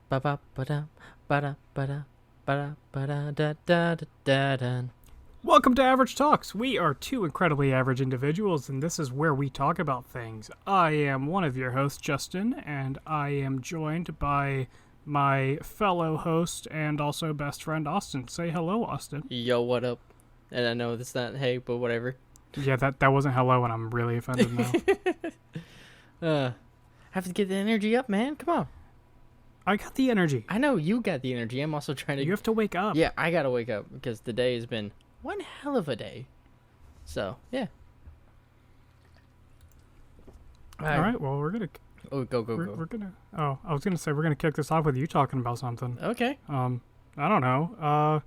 Ba ba ba da ba da ba da ba da da da da da da. Welcome to Average Talks. We are two incredibly average individuals, and this is where we talk about things. I am one of your hosts, Justin, and I am joined by my fellow host and also best friend, Austin. Say hello, Austin. Yo, what up? And I know that's not hey, but whatever. Yeah, that wasn't hello, and I'm really offended now. Have to get the energy up, man. Come on. I got the energy. I know you got the energy. I'm also trying to. You have to wake up. Yeah, I gotta wake up because the day has been one hell of a day. So yeah. All right. Well, we're gonna. Oh, go. We're gonna. Oh, I was gonna say we're gonna kick this off with you talking about something. Okay. I don't know.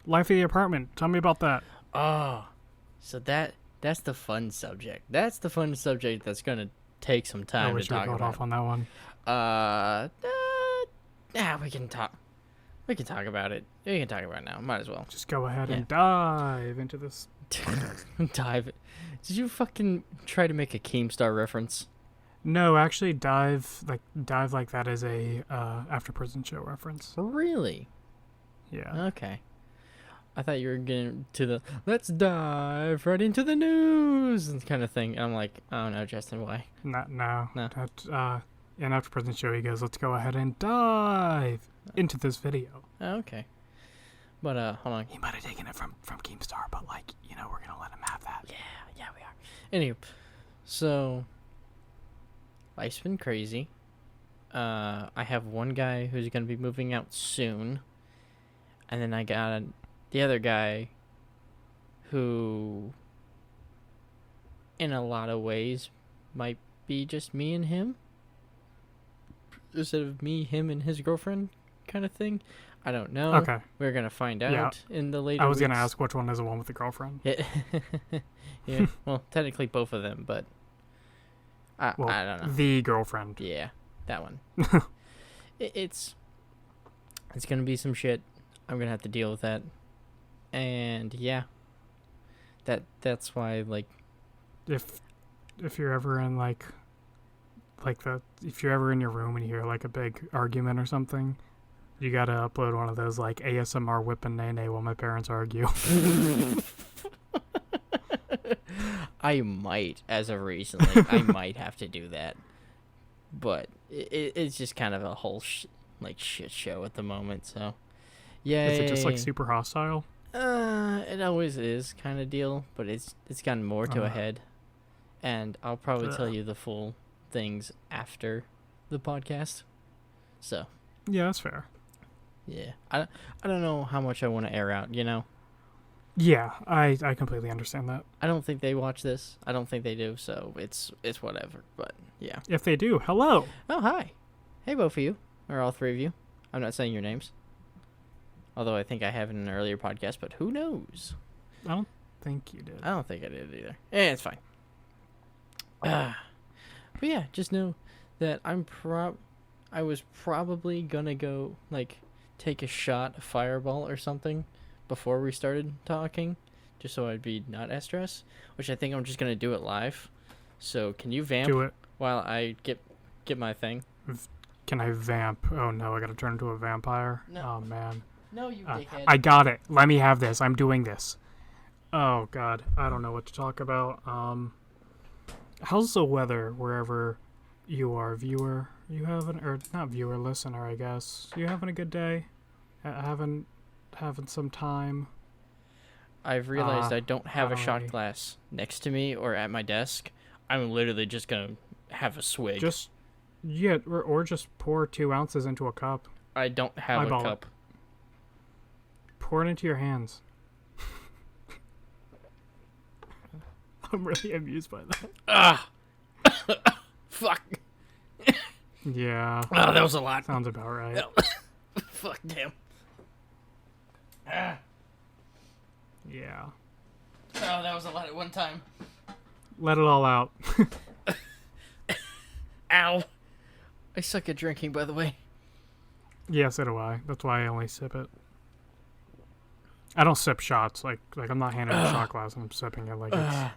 Life of the apartment. Tell me about that. Oh, so that's the fun subject. That's the fun subject that's gonna take some time I wish to talk we got about. off on that one. We can talk. We can talk about it. We can talk about it now. Might as well. Just go ahead and dive into this. Dive. Did you fucking try to make a Keemstar reference? No, actually, dive like that is a after prison show reference. Really? Yeah. Okay. I thought you were getting to the let's dive right into the news kind of thing. And I'm like, oh no, Justin, why? No. No. That, in after prison show, he goes, "Let's go ahead and dive into this video." Oh, okay. But hold on. He might have taken it from Keemstar, but we're gonna let him have that. Yeah, we are. Anyway, so life's been crazy. I have one guy who's gonna be moving out soon, and then I got the other guy who, in a lot of ways, might be just me and him instead of me, him, and his girlfriend kind of thing. I don't know. Okay. We're gonna find out in the later. I was gonna weeks. ask which one is the one with the girlfriend. Yeah. Yeah. Well, technically both of them, but I don't know. The girlfriend. Yeah, that one. It's gonna be some shit. I'm gonna have to deal with that, and yeah, that's why If you're ever in if you're ever in your room and you hear like a big argument or something, you gotta upload one of those like ASMR whipping nay while my parents argue. I might, as of recently, I might have to do that, but it's just kind of a whole shit show at the moment. So, yeah. Is it just like super hostile? It always is kind of deal, but it's gotten more to a head, and I'll probably tell you the full things after the podcast. So. Yeah, that's fair. Yeah, I don't know how much I want to air out. Yeah, I completely understand that. I don't think they watch this. I don't think they do, so it's whatever. But yeah. If they do, hello. Oh, hi. Hey, both of you, or all three of you. I'm not saying your names. Although I think I have in an earlier podcast, but who knows? I don't think you did. I don't think I did either. It's fine. But yeah, just know that I was probably gonna go take a shot, a fireball or something before we started talking, just so I'd be not as stressed, which I think I'm just gonna do it live. So can you vamp Do it. while I get my thing? Can I vamp? Oh no, I gotta turn into a vampire. No. Oh man. No, you dickhead. I got it. Let me have this. I'm doing this. Oh god, I don't know what to talk about. How's the weather wherever you are, viewer? You having, or not viewer, listener, I guess. You having a good day? Having some time? I've realized I don't have a shot really. glass next to me or at my desk. I'm literally just gonna have a swig. Or just pour 2 ounces into a cup. I don't have Eyeball a it. cup. Pour it into your hands. I'm really amused by that. Ah, fuck. Yeah. Oh, that was a lot. Sounds about right. Fuck, damn. Yeah. Oh, that was a lot at one time. Let it all out. Ow. I suck at drinking, by the way. Yeah, so do I. That's why I only sip it. I don't sip shots. Like I'm not handing a shot glass and I'm sipping it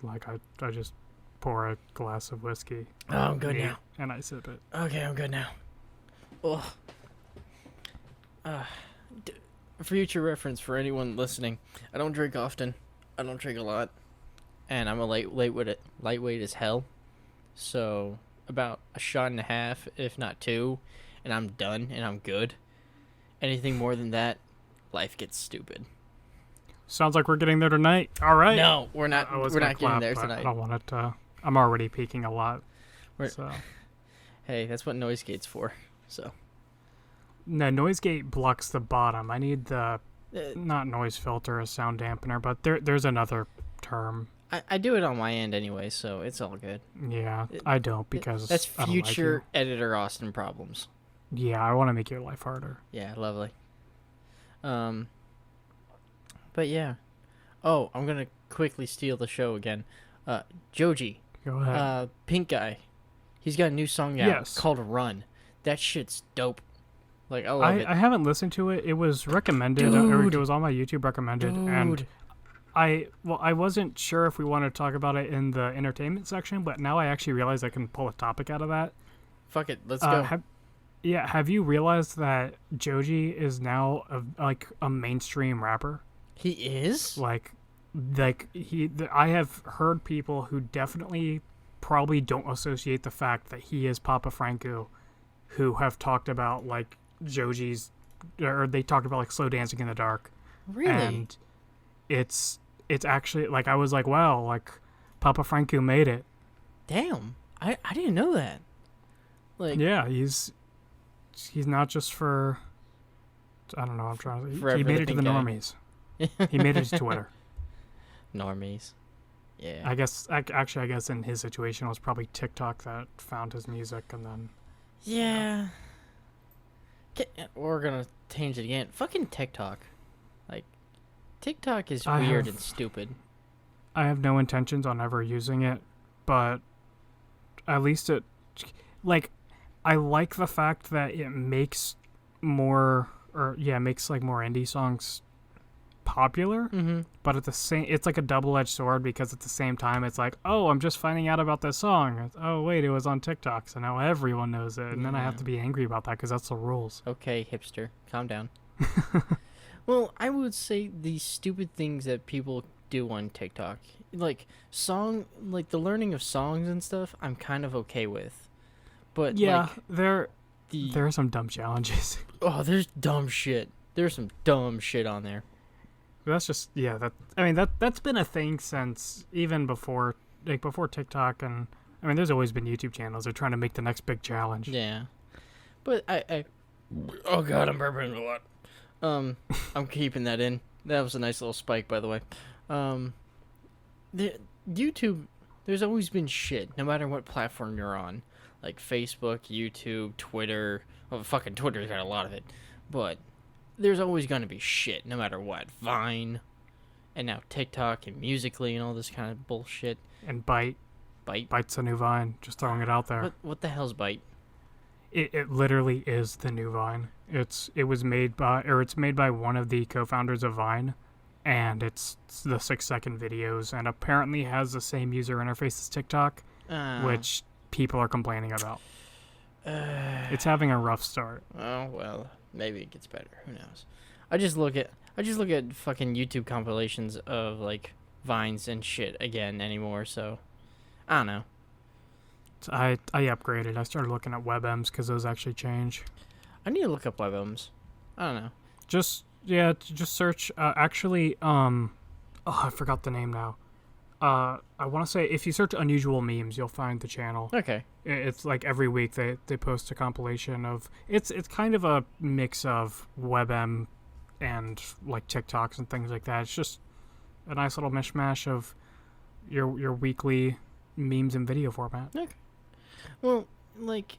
I just pour a glass of whiskey. Oh, I'm good now. And I sip it. Okay, I'm good now. Oh, d- future reference for anyone listening, I don't drink often. I don't drink a lot, and I'm a lightweight as hell. So about a shot and a half, if not two, and I'm done and I'm good. Anything more than that, life gets stupid. Sounds like we're getting there tonight. All right. No, we're not. I was We're gonna not getting clap, there but tonight. I don't want it to. I'm already peaking a lot. So Hey, that's what noise gate's for. So no, noise gate blocks the bottom. I need the uh, not noise filter, a sound dampener, but there's another term. I do it on my end anyway, so it's all good. Yeah, I don't because That's I don't like future editor Austin problems. you. Yeah, I want to make your life harder. Yeah, lovely. But yeah. Oh, I'm gonna quickly steal the show again. Joji, Go ahead. Pink guy, he's got a new song out Yes. called "Run." That shit's dope. Like I love it. I haven't listened to it. It was recommended, or it was on my YouTube recommended, and I wasn't sure if we wanted to talk about it in the entertainment section, but now I actually realize I can pull a topic out of that. Fuck it, let's go. Have you realized that Joji is now a mainstream rapper? He is? I have heard people who definitely probably don't associate the fact that he is Papa Franco, who have talked about like Joji's, or they talked about like Slow Dancing in the Dark. Really? And it's actually like I was like, wow, like Papa Franco made it. Damn. I didn't know that. Like Yeah, he's not just for, I don't know, I'm trying to, he made it to the normies. He made it to Twitter. Normies. Yeah. I guess in his situation it was probably TikTok that found his music, and then Yeah. We're gonna change it again. Fucking TikTok. Like, TikTok is weird and stupid. I have no intentions on ever using it, but at least I like the fact that it makes more more indie songs popular. Mm-hmm. But at the same, it's like a double-edged sword, because at the same time it's like, oh, I'm just finding out about this song. Oh wait, it was on TikTok, so now everyone knows it, and then I have to be angry about that because that's the rules. Okay, hipster, calm down. Well, I would say the stupid things that people do on TikTok, like the learning of songs and stuff, I'm kind of okay with. But yeah, like, there are some dumb challenges. Oh, there's dumb shit. There's some dumb shit on there. That's just that's been a thing since even before TikTok, and I mean there's always been YouTube channels. They're trying to make the next big challenge. Yeah, but I oh god, I'm burping a lot. I'm keeping that in. That was a nice little spike, by the way. YouTube, there's always been shit, no matter what platform you're on, like Facebook, YouTube, Twitter. Well, fucking Twitter's got a lot of it, but there's always gonna be shit, no matter what. Vine, and now TikTok and Musical.ly and all this kind of bullshit. And Byte's a new Vine. Just throwing it out there. What the hell's Byte? It literally is the new Vine. It's made by one of the co-founders of Vine, and it's the 6-second videos, and apparently has the same user interface as TikTok, which people are complaining about. It's having a rough start. Oh well, maybe it gets better. Who knows? I just look at fucking YouTube compilations of like Vines and shit again anymore. So I don't know. So I upgraded. I started looking at WebMs because those actually change. I need to look up WebMs. I don't know. Just search. I forgot the name now. I want to say if you search unusual memes, you'll find the channel. Okay. It's like every week they post a compilation of it's kind of a mix of WebM and like TikToks and things like that. It's just a nice little mishmash of your weekly memes in video format. Okay. Well, like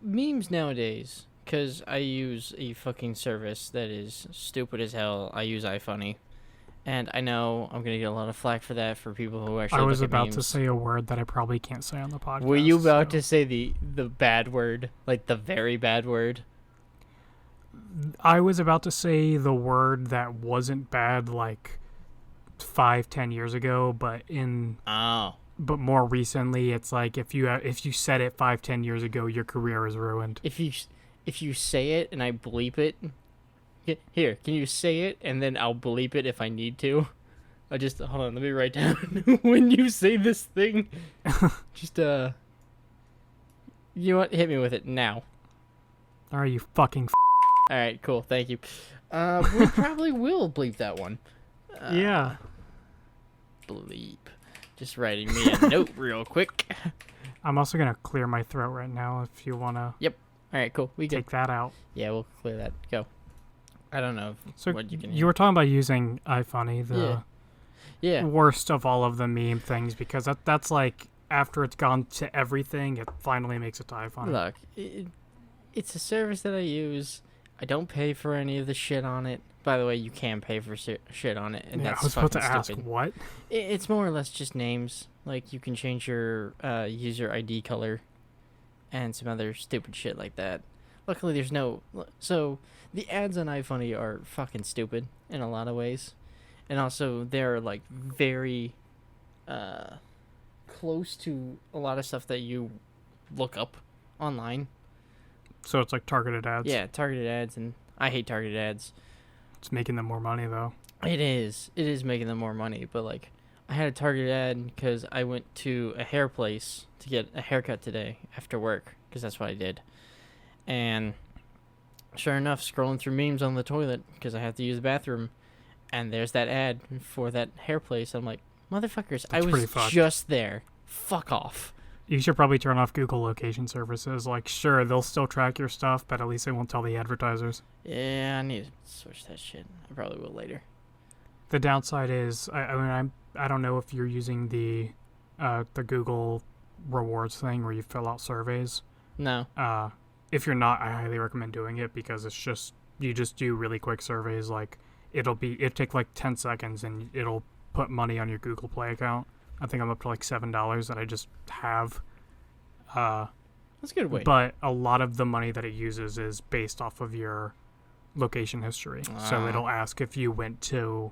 memes nowadays, because I use a fucking service that is stupid as hell. I use iFunny. And I know I'm going to get a lot of flack for that for people who actually I was look at about memes. to say a word that I probably can't say on the podcast. Were you about to say the bad word? Like the very bad word? I was about to say the word that wasn't bad like 5-10 years ago, but more recently it's like if you said it 5-10 years ago, your career is ruined. If you if you say it and I bleep it, here, can you say it and then I'll bleep it if I need to? I just hold on. Let me write down when you say this thing. Just you know what? Hit me with it now. All right, you fucking. All right, cool. Thank you. We probably will bleep that one. Yeah. Bleep. Just writing me a note real quick. I'm also gonna clear my throat right now. If you wanna. Yep. All right, cool. We take that out. Yeah, we'll clear that. Go. I don't know what you can. You were talking about using iFunny, the worst of all of the meme things, because that's like after it's gone to everything, it finally makes it to iFunny. Look, it's a service that I use. I don't pay for any of the shit on it. By the way, you can pay for shit on it, and that's I was about to stupid. ask what. It's more or less just names. Like you can change your user ID color, and some other stupid shit like that. Luckily, there's no. So the ads on iFunny are fucking stupid in a lot of ways, and also they're like very close to a lot of stuff that you look up online. So it's like targeted ads. Yeah, targeted ads, and I hate targeted ads. It's making them more money though. It is making them more money, but like I had a targeted ad because I went to a hair place to get a haircut today after work, because that's what I did. And sure enough, scrolling through memes on the toilet because I have to use the bathroom, and there's that ad for that hair place. I'm like, motherfuckers, I was just there. Fuck off. You should probably turn off Google location services. Like, sure, they'll still track your stuff, but at least they won't tell the advertisers. Yeah, I need to switch that shit. I probably will later. The downside is, I don't know if you're using the Google rewards thing where you fill out surveys. No. If you're not, I highly recommend doing it, because it's just, you just do really quick surveys. Like, it'll take like 10 seconds and it'll put money on your Google Play account. I think I'm up to like $7 that I just have. That's a good way. But a lot of the money that it uses is based off of your location history. So it'll ask if you went to,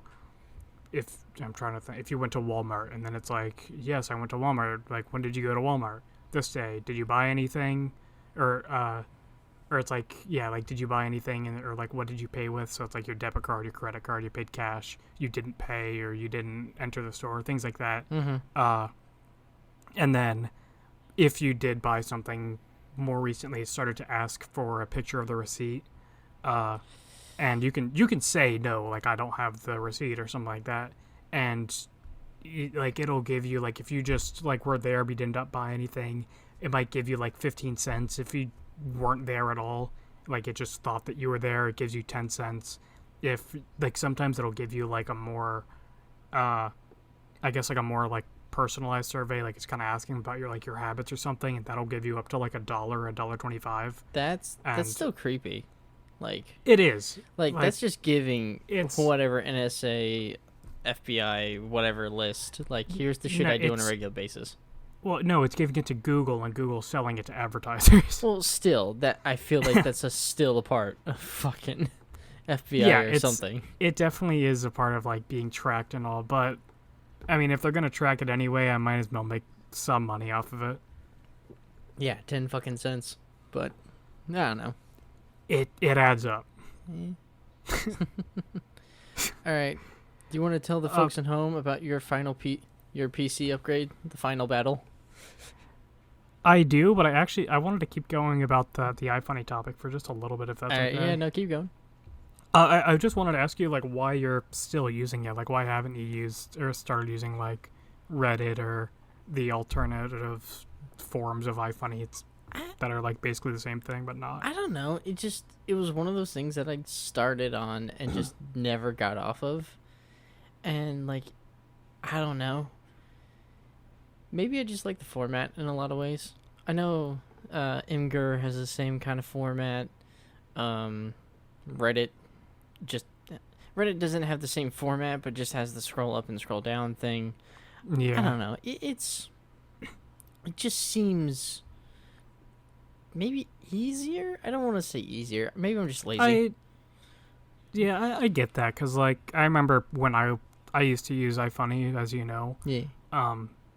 if you went to Walmart, and then it's like, yes, I went to Walmart. Like, when did you go to Walmart? This day. Did you buy anything? Or it's like, yeah, like, did you buy anything, or like, what did you pay with? So it's like your debit card, your credit card, you paid cash, you didn't pay, or you didn't enter the store, things like that. Mm-hmm. And then if you did buy something more recently, it started to ask for a picture of the receipt. And you can say no, like, I don't have the receipt or something like that. And like, it'll give you, like, if you just like were there but you didn't buy anything, it might give you like 15 cents. If you weren't there at all, like, it just thought that you were there, it gives you 10 cents. If, like, sometimes it'll give you like a more I guess like a more like personalized survey, like it's kind of asking about your habits or something, and that'll give you up to like $1.25. That's still creepy. Like, it is like that's just giving whatever NSA, FBI, whatever list, like, here's the shit I do on a regular basis. Well, no, it's giving it to Google, and Google's selling it to advertisers. Well, still, that I feel like that's still a part of fucking FBI or something. It definitely is a part of like being tracked and all, but I mean, if they're gonna track it anyway, I might as well make some money off of it. Yeah, 10 fucking cents. But I don't know. It adds up. All right. Do you want to tell the folks at home about your final your PC upgrade, the final battle? I do, but I wanted to keep going about the iFunny topic for just a little bit, if that's okay. Yeah, no, keep going. I just wanted to ask you, like, why you're still using it. Like, why haven't you used or started using like Reddit or the alternative forms of iFunny that are like basically the same thing but not? I don't know. It was one of those things that I started on and just never got off of. And like, I don't know. Maybe I just like the format in a lot of ways. I know Imgur has the same kind of format. Reddit Reddit doesn't have the same format, but just has the scroll up and scroll down thing. Yeah. I don't know. It just seems maybe easier. I don't want to say easier. Maybe I'm just lazy. I get that, because like I remember when I used to use iFunny, as you know. Yeah.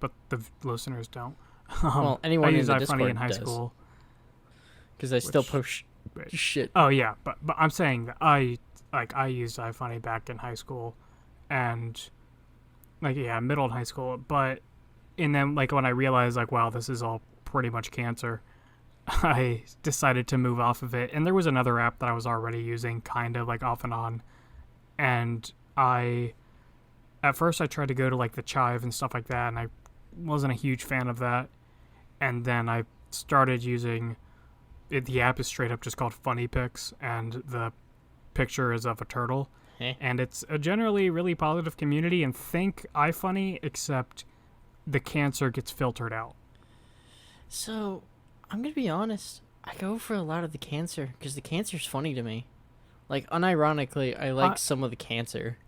But the listeners don't. Well, anyone I used in the iFunny Discord in high does. school. Because I still push clickbait. Shit. Oh yeah, but I'm saying that I used iFunny back in high school, and middle and high school. But and then like when I realized like wow, this is all pretty much cancer, I decided to move off of it. And there was another app that I was already using, kind of like off and on, and at first I tried to go to like the Chive and stuff like that, and I wasn't a huge fan of that. And then I started using it. The app is straight up just called Funny Pics, and the picture is of a turtle. And it's a generally really positive community, and think iFunny, except the cancer gets filtered out. So, I'm gonna be honest. I go for a lot of the cancer because the cancer's funny to me. Like, unironically, I like some of the cancer.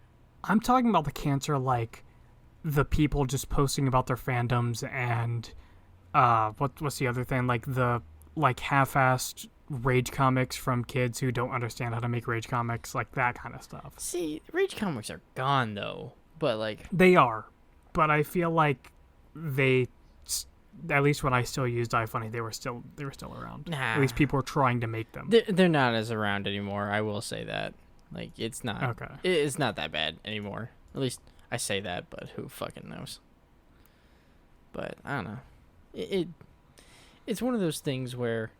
I'm talking about the cancer, like the people just posting about their fandoms and what's the other thing? Like the half-assed rage comics from kids who don't understand how to make rage comics, like that kind of stuff. See, rage comics are gone though, but like they are, but I feel like they, at least when I still used iFunny, they were still around. Nah. At least people were trying to make them. They're not as around anymore. I will say that. Like it's not. Okay. It's not that bad anymore. At least I say that, but who fucking knows? But I don't know. It's one of those things where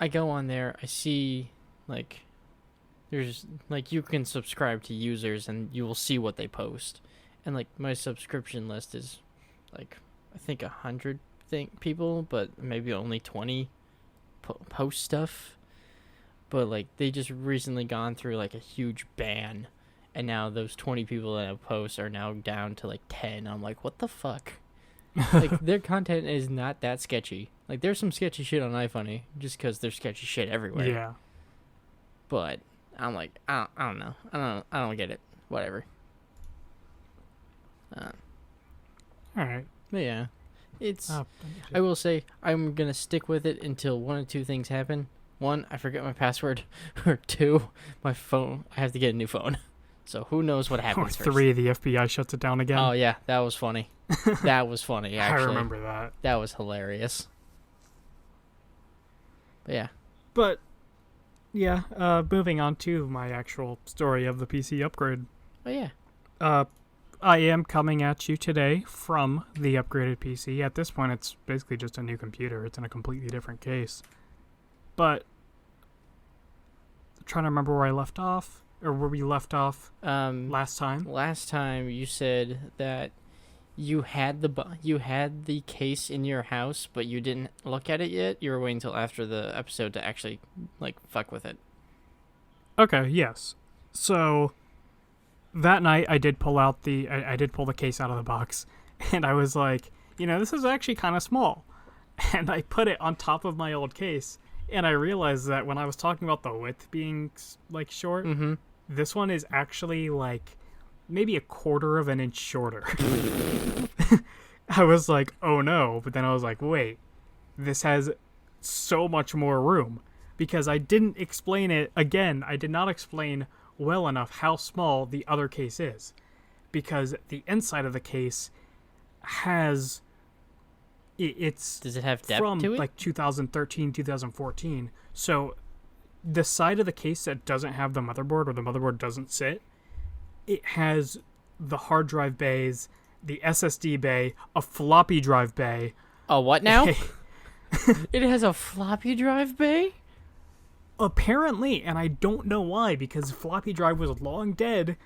I go on there, I see like there's like you can subscribe to users and you will see what they post, and like my subscription list is like I think 100 people, but maybe only 20 post stuff. But like they just recently gone through like a huge ban, and now those 20 people that have posts are now down to like 10. I'm like, what the fuck? Like their content is not that sketchy. Like there's some sketchy shit on iFunny just because there's sketchy shit everywhere. Yeah. But I'm like, I don't know. I don't get it. Whatever. All right. But yeah, I will say I'm gonna stick with it until one of two things happen. One, I forget my password, or two, my phone. I have to get a new phone. So who knows what happens Or three, the FBI shuts it down again. Oh yeah, that was funny. That was funny. Actually, I remember that. That was hilarious. But yeah. But yeah, moving on to my actual story of the PC upgrade. Oh yeah. I am coming at you today from the upgraded PC. At this point, it's basically just a new computer. It's in a completely different case. But I'm trying to remember where I left off, or where we left off last time. Last time you said that you had the case in your house, but you didn't look at it yet. You were waiting until after the episode to actually like fuck with it. Okay. Yes. So that night I did pull out I did pull the case out of the box, and I was like, this is actually kind of small, and I put it on top of my old case. And I realized that when I was talking about the width being, like, short, this one is actually, like, maybe a quarter of an inch shorter. I was like, oh no. But then I was like, wait, this has so much more room. Because I didn't explain it, again, I did not explain well enough how small the other case is. Because the inside of the case has... Does it have depth from to it? Like 2013, 2014. So the side of the case that doesn't have the motherboard, or the motherboard doesn't sit, it has the hard drive bays, the SSD bay, a floppy drive bay. Oh, what now? It has a floppy drive bay? Apparently, and I don't know why, because floppy drive was long dead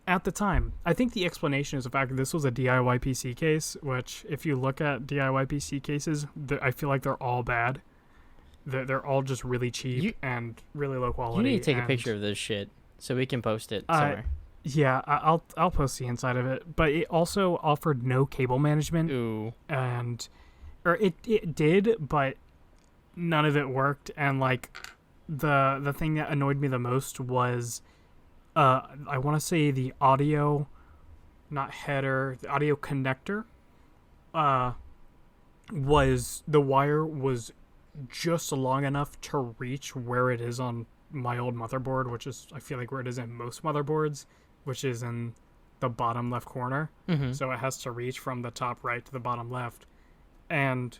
at the time. I think the explanation is the fact that this was a DIY PC case, which, if you look at DIY PC cases, I feel like they're all bad. They're all just really cheap and really low quality. You need to take a picture of this shit so we can post it somewhere. Yeah, I'll post the inside of it. But it also offered no cable management. Ooh. Or it did, but none of it worked. And like the thing that annoyed me the most was I want to say the audio, not header, the audio connector, the wire was just long enough to reach where it is on my old motherboard, which is, I feel like, where it is in most motherboards, which is in the bottom left corner. Mm-hmm. So it has to reach from the top right to the bottom left. And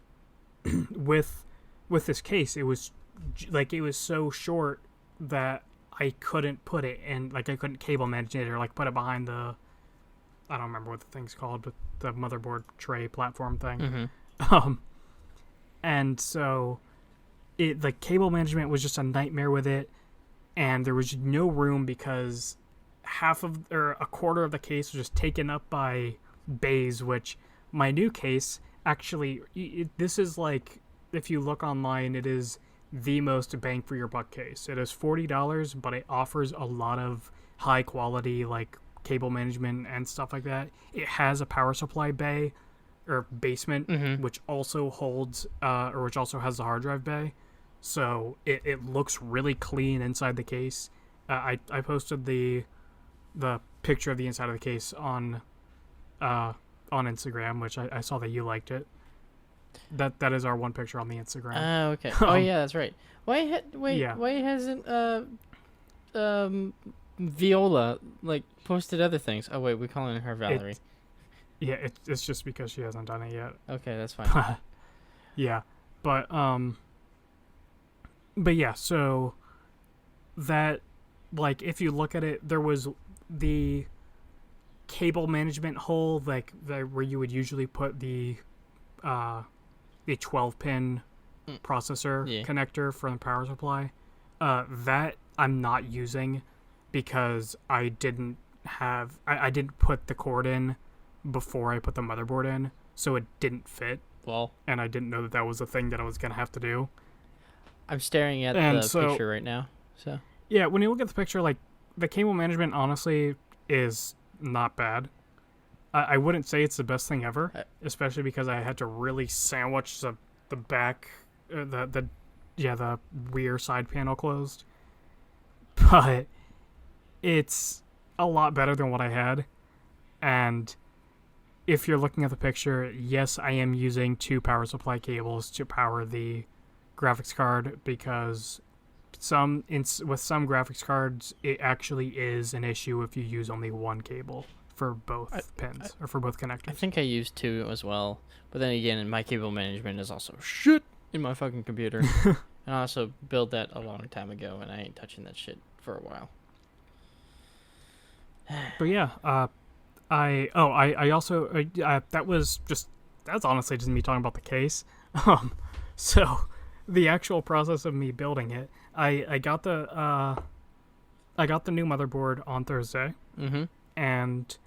with this case, it was so short that I couldn't put it in, like I couldn't cable manage it or like put it behind the, I don't remember what the thing's called, but the motherboard tray platform thing. Mm-hmm. And so the cable management was just a nightmare with it, and there was no room because a quarter of the case was just taken up by bays, which my new case actually, this is like, if you look online, it is the most bang for your buck case. It is $40, but it offers a lot of high quality like cable management and stuff like that. It has a power supply bay or basement, Mm-hmm. which also holds or which also has the hard drive bay. So it looks really clean inside the case. I posted the picture of the inside of the case on Instagram, which I saw that you liked it. That is our one picture on the Instagram. Oh, okay. Oh, yeah, that's right. Why Yeah. why hasn't Viola like posted other things? Oh wait, we're calling her Valerie. It's just because she hasn't done it yet. Okay, that's fine. Yeah, but yeah, so that, like, if you look at it, there was the cable management hole, like where you would usually put the 12-pin processor connector for the power supply. That I'm not using because I didn't put the cord in before I put the motherboard in, so it didn't fit. Well, and I didn't know that was a thing that I was gonna have to do. I'm staring at the picture right now. So yeah, when you look at the picture, like, the cable management honestly is not bad. I wouldn't say it's the best thing ever, especially because I had to really sandwich the back, the rear side panel closed. But it's a lot better than what I had. And if you're looking at the picture, yes, I am using 2 power supply cables to power the graphics card, because with some graphics cards, it actually is an issue if you use only one cable for both pins, or for both connectors. I think I used 2 as well, but then again, my cable management is also shit in my fucking computer. And I also built that a long time ago, and I ain't touching that shit for a while. But yeah, I also that's honestly just me talking about the case. So the actual process of me building it, I got the new motherboard on Thursday. Mm-hmm. And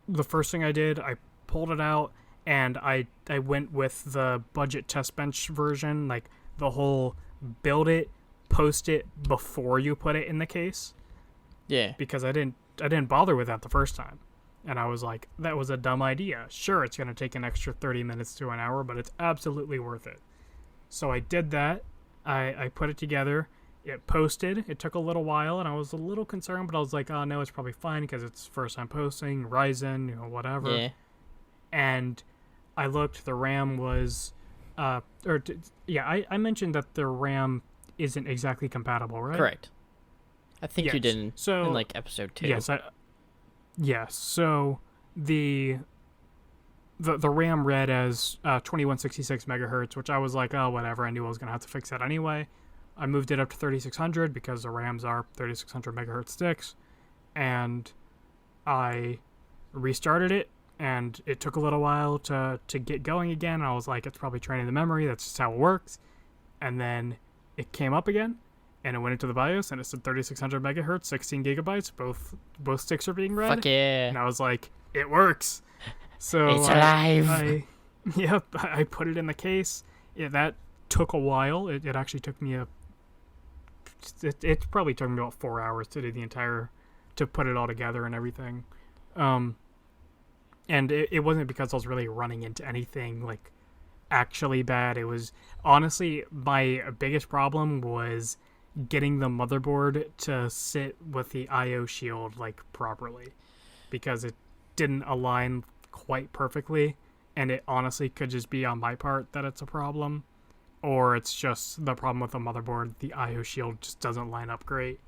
the first thing I did, I pulled it out, and I went with the budget test bench version, like the whole build it, post it before you put it in the case. Yeah. Because I didn't bother with that the first time. And I was like, that was a dumb idea. Sure, it's going to take an extra 30 minutes to an hour, but it's absolutely worth it. So I did that. I put it together. It posted. It took a little while, and I was a little concerned, but I was like, oh, no, it's probably fine because it's first time posting, Ryzen, whatever. Yeah. And I looked, the RAM was, I mentioned that the RAM isn't exactly compatible, right? Correct. I think you Yes. did So, in like episode 2. Yes. So the RAM read as 2166 megahertz, which I was like, oh, whatever. I knew I was gonna have to fix that anyway. I moved it up to 3600 because the RAMs are 3600 megahertz sticks, and I restarted it, and it took a little while to get going again. I was like, it's probably training the memory. That's just how it works. And then it came up again, and it went into the BIOS, and it said 3600 megahertz, 16 gigabytes. Both sticks are being read. Fuck yeah. And I was like, it works. So It's alive. I put it in the case. That took a while. It actually took me it probably took me about 4 hours to do to put it all together and everything. And it wasn't because I was really running into anything like actually bad. It was honestly, my biggest problem was getting the motherboard to sit with the IO shield like properly, because it didn't align quite perfectly, and it honestly could just be on my part that it's a problem, or it's just the problem with the motherboard. The IO shield just doesn't line up great.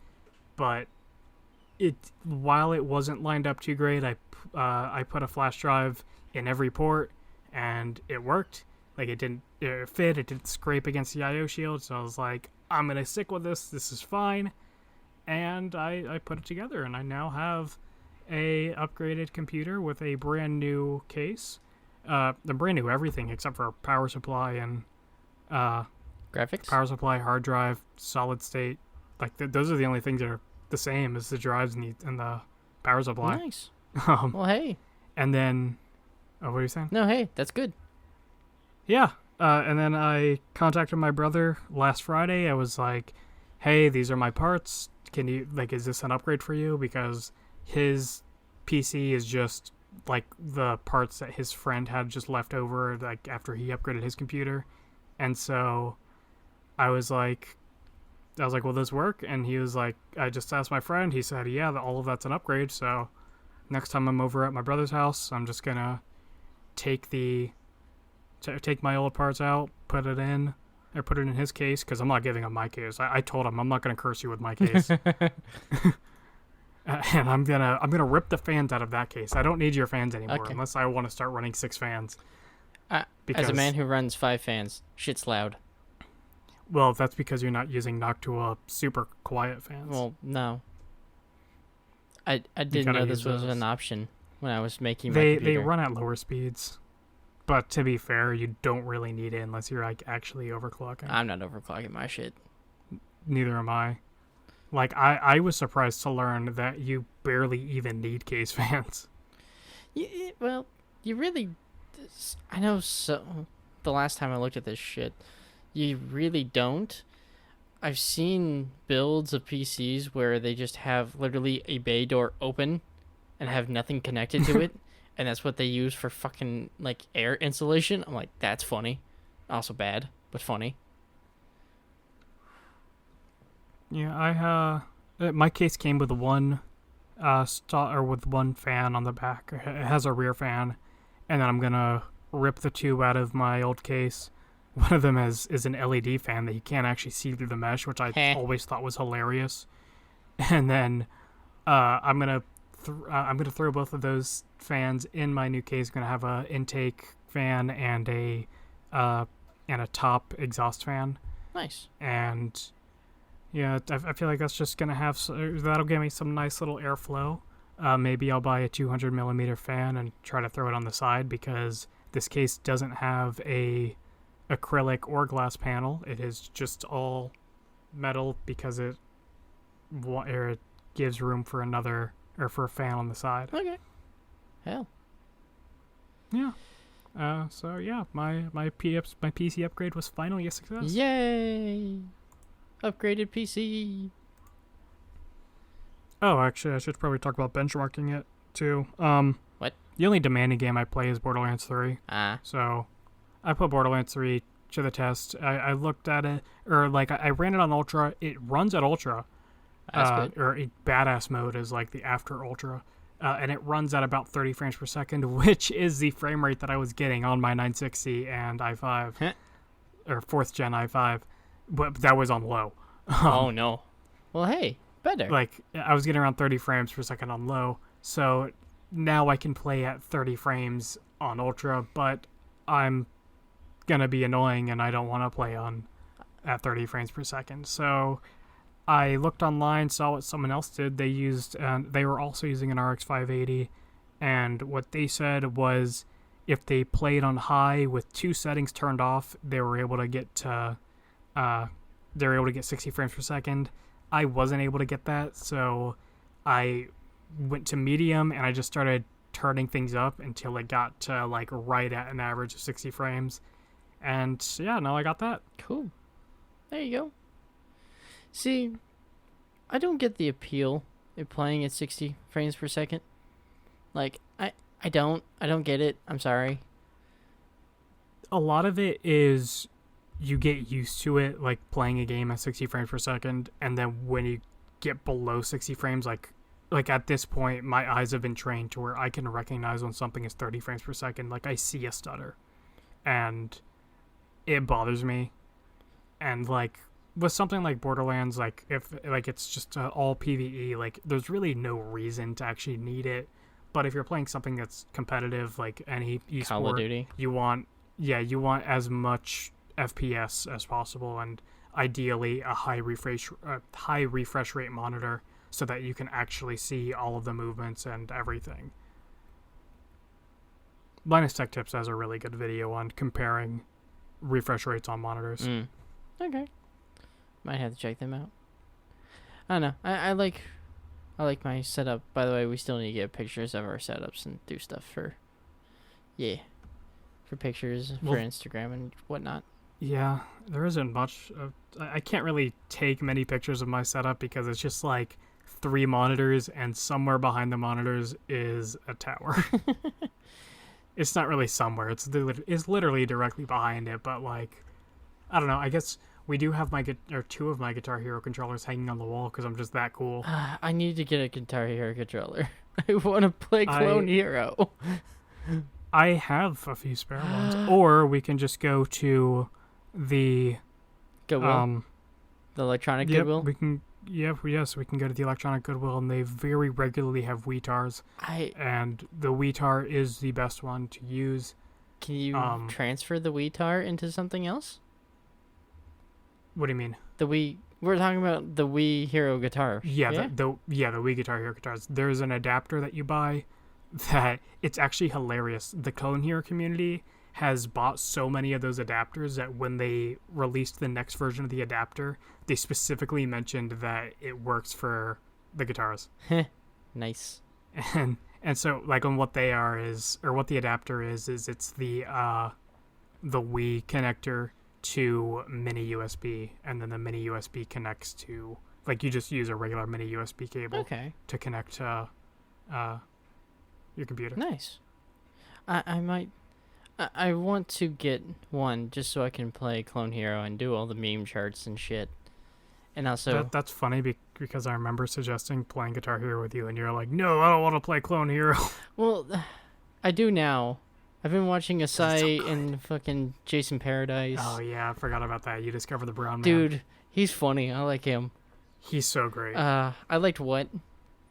But while it wasn't lined up too great, I put a flash drive in every port, and it worked. Like, it fit, it didn't scrape against the IO shield, so I was like, I'm gonna stick with this. This is fine. And I put it together, and I now have a upgraded computer with a brand new case. The brand new everything except for power supply and Graphics? power supply, hard drive, solid state. Like those are the only things that are the same as the drives and the power supply. Nice. Um, Well, hey. and then, what are you saying? No, hey, that's good. Yeah. And then I contacted my brother last Friday. I was like, hey, these are my parts. Can you, like, is this an upgrade for you? Because his PC is just, like, the parts that his friend had just left over, like, after he upgraded his computer. And so I was like, will this work? And he was like, I just asked my friend. He said, yeah, all of that's an upgrade. So next time I'm over at my brother's house, I'm just going to take my old parts out, put it in his case, because I'm not giving him my case. I told him I'm not going to curse you with my case. And I'm gonna rip the fans out of that case. I don't need your fans anymore unless I want to start running 6 fans. As a man who runs 5 fans, shit's loud. Well, that's because you're not using Noctua super quiet fans. Well, no. I didn't know this was an option when I was making my computer. They run at lower speeds. But to be fair, you don't really need it unless you're like actually overclocking. I'm not overclocking my shit. Neither am I. Like, I was surprised to learn that you barely even need case fans. Well, you really... I know so... The last time I looked at this shit, you really don't. I've seen builds of PCs where they just have literally a bay door open and have nothing connected to it. And that's what they use for fucking, like, air insulation. I'm like, that's funny. Also bad, but funny. Yeah, my case came with one with one fan on the back. It has a rear fan, and then I'm gonna rip the 2 out of my old case. One of them is an LED fan that you can't actually see through the mesh, which I always thought was hilarious. And then I'm gonna throw both of those fans in my new case. Gonna have a intake fan and a top exhaust fan. Nice. And yeah, I feel like that's just gonna that'll give me some nice little airflow. Maybe I'll buy a 200mm fan and try to throw it on the side, because this case doesn't have a acrylic or glass panel. It is just all metal because it gives room for for a fan on the side. Okay. Hell. Yeah. So yeah, my PC upgrade was finally a success. Yay! Upgraded PC. Oh, actually, I should probably talk about benchmarking it too. What? The only demanding game I play is Borderlands 3. So I put Borderlands 3 to the test. I looked at it, or like I ran it on Ultra. It runs at Ultra. That's good. Or a badass mode is like the after Ultra. And it runs at about 30 frames per second, which is the frame rate that I was getting on my 960 and i5, or 4th gen i5, but that was on low. Oh no. Well, hey, better. Like, I was getting around 30 frames per second on low, so now I can play at 30 frames on Ultra, but I'm gonna be annoying and I don't want to play at 30 frames per second. So I looked online, saw what someone else did. They were also using an RX 580, and what they said was if they played on high with 2 settings turned off, they were able to get 60 frames per second. I wasn't able to get that, so I went to medium and I just started turning things up until it got to like right at an average of 60 frames. And yeah, now I got that. Cool. There you go. See, I don't get the appeal of playing at 60 frames per second. Like, I don't get it. I'm sorry. A lot of it is you get used to it, like playing a game at 60 frames per second, and then when you get below 60 frames, like at this point, my eyes have been trained to where I can recognize when something is 30 frames per second. Like, I see a stutter, and it bothers me. And like with something like Borderlands, like if like it's just all PvE, like there's really no reason to actually need it. But if you're playing something that's competitive, like any esport, Call of Duty, you want as much FPS as possible. And ideally a high refresh rate monitor so that you can actually see all of the movements and everything. Linus Tech Tips has a really good video on comparing refresh rates on monitors. Okay. Might have to check them out. I don't know. I like my setup. By the way, we still need to get pictures of our setups and do stuff for pictures for Instagram and whatnot. Yeah, there isn't much. I can't really take many pictures of my setup because it's just like 3 monitors and somewhere behind the monitors is a tower. It's not really somewhere. It's literally directly behind it, but like, I don't know. I guess we do have 2 of my Guitar Hero controllers hanging on the wall because I'm just that cool. I need to get a Guitar Hero controller. I want to play Clone Hero. I have a few spare ones, or we can just go to the Goodwill. The electronic Goodwill. We can. Yes, we can go to the electronic Goodwill, and they very regularly have Wii-Tars. And the Wii-Tar is the best one to use. Can you transfer the Wii-Tar into something else? What do you mean? We're talking about the Wii Hero guitar. Yeah, the Wii Guitar Hero guitars. There's an adapter that you buy that it's actually hilarious. The Clone Hero community has bought so many of those adapters that when they released the next version of the adapter, they specifically mentioned that it works for the guitars. Nice. And so like on what they are is, or what the adapter is it's the Wii connector to mini USB, and then the mini USB connects to, like, you just use a regular mini USB cable to connect to your computer. Nice. I want to get one just so I can play Clone Hero and do all the meme charts and shit. And also... That's funny because I remember suggesting playing Guitar Hero with you, and you're like, no, I don't want to play Clone Hero. Well, I do now. I've been watching Asai and fucking Jason Paradise. Oh, yeah, I forgot about that. You discovered the Brown Man. Dude, he's funny. I like him. He's so great. I liked What?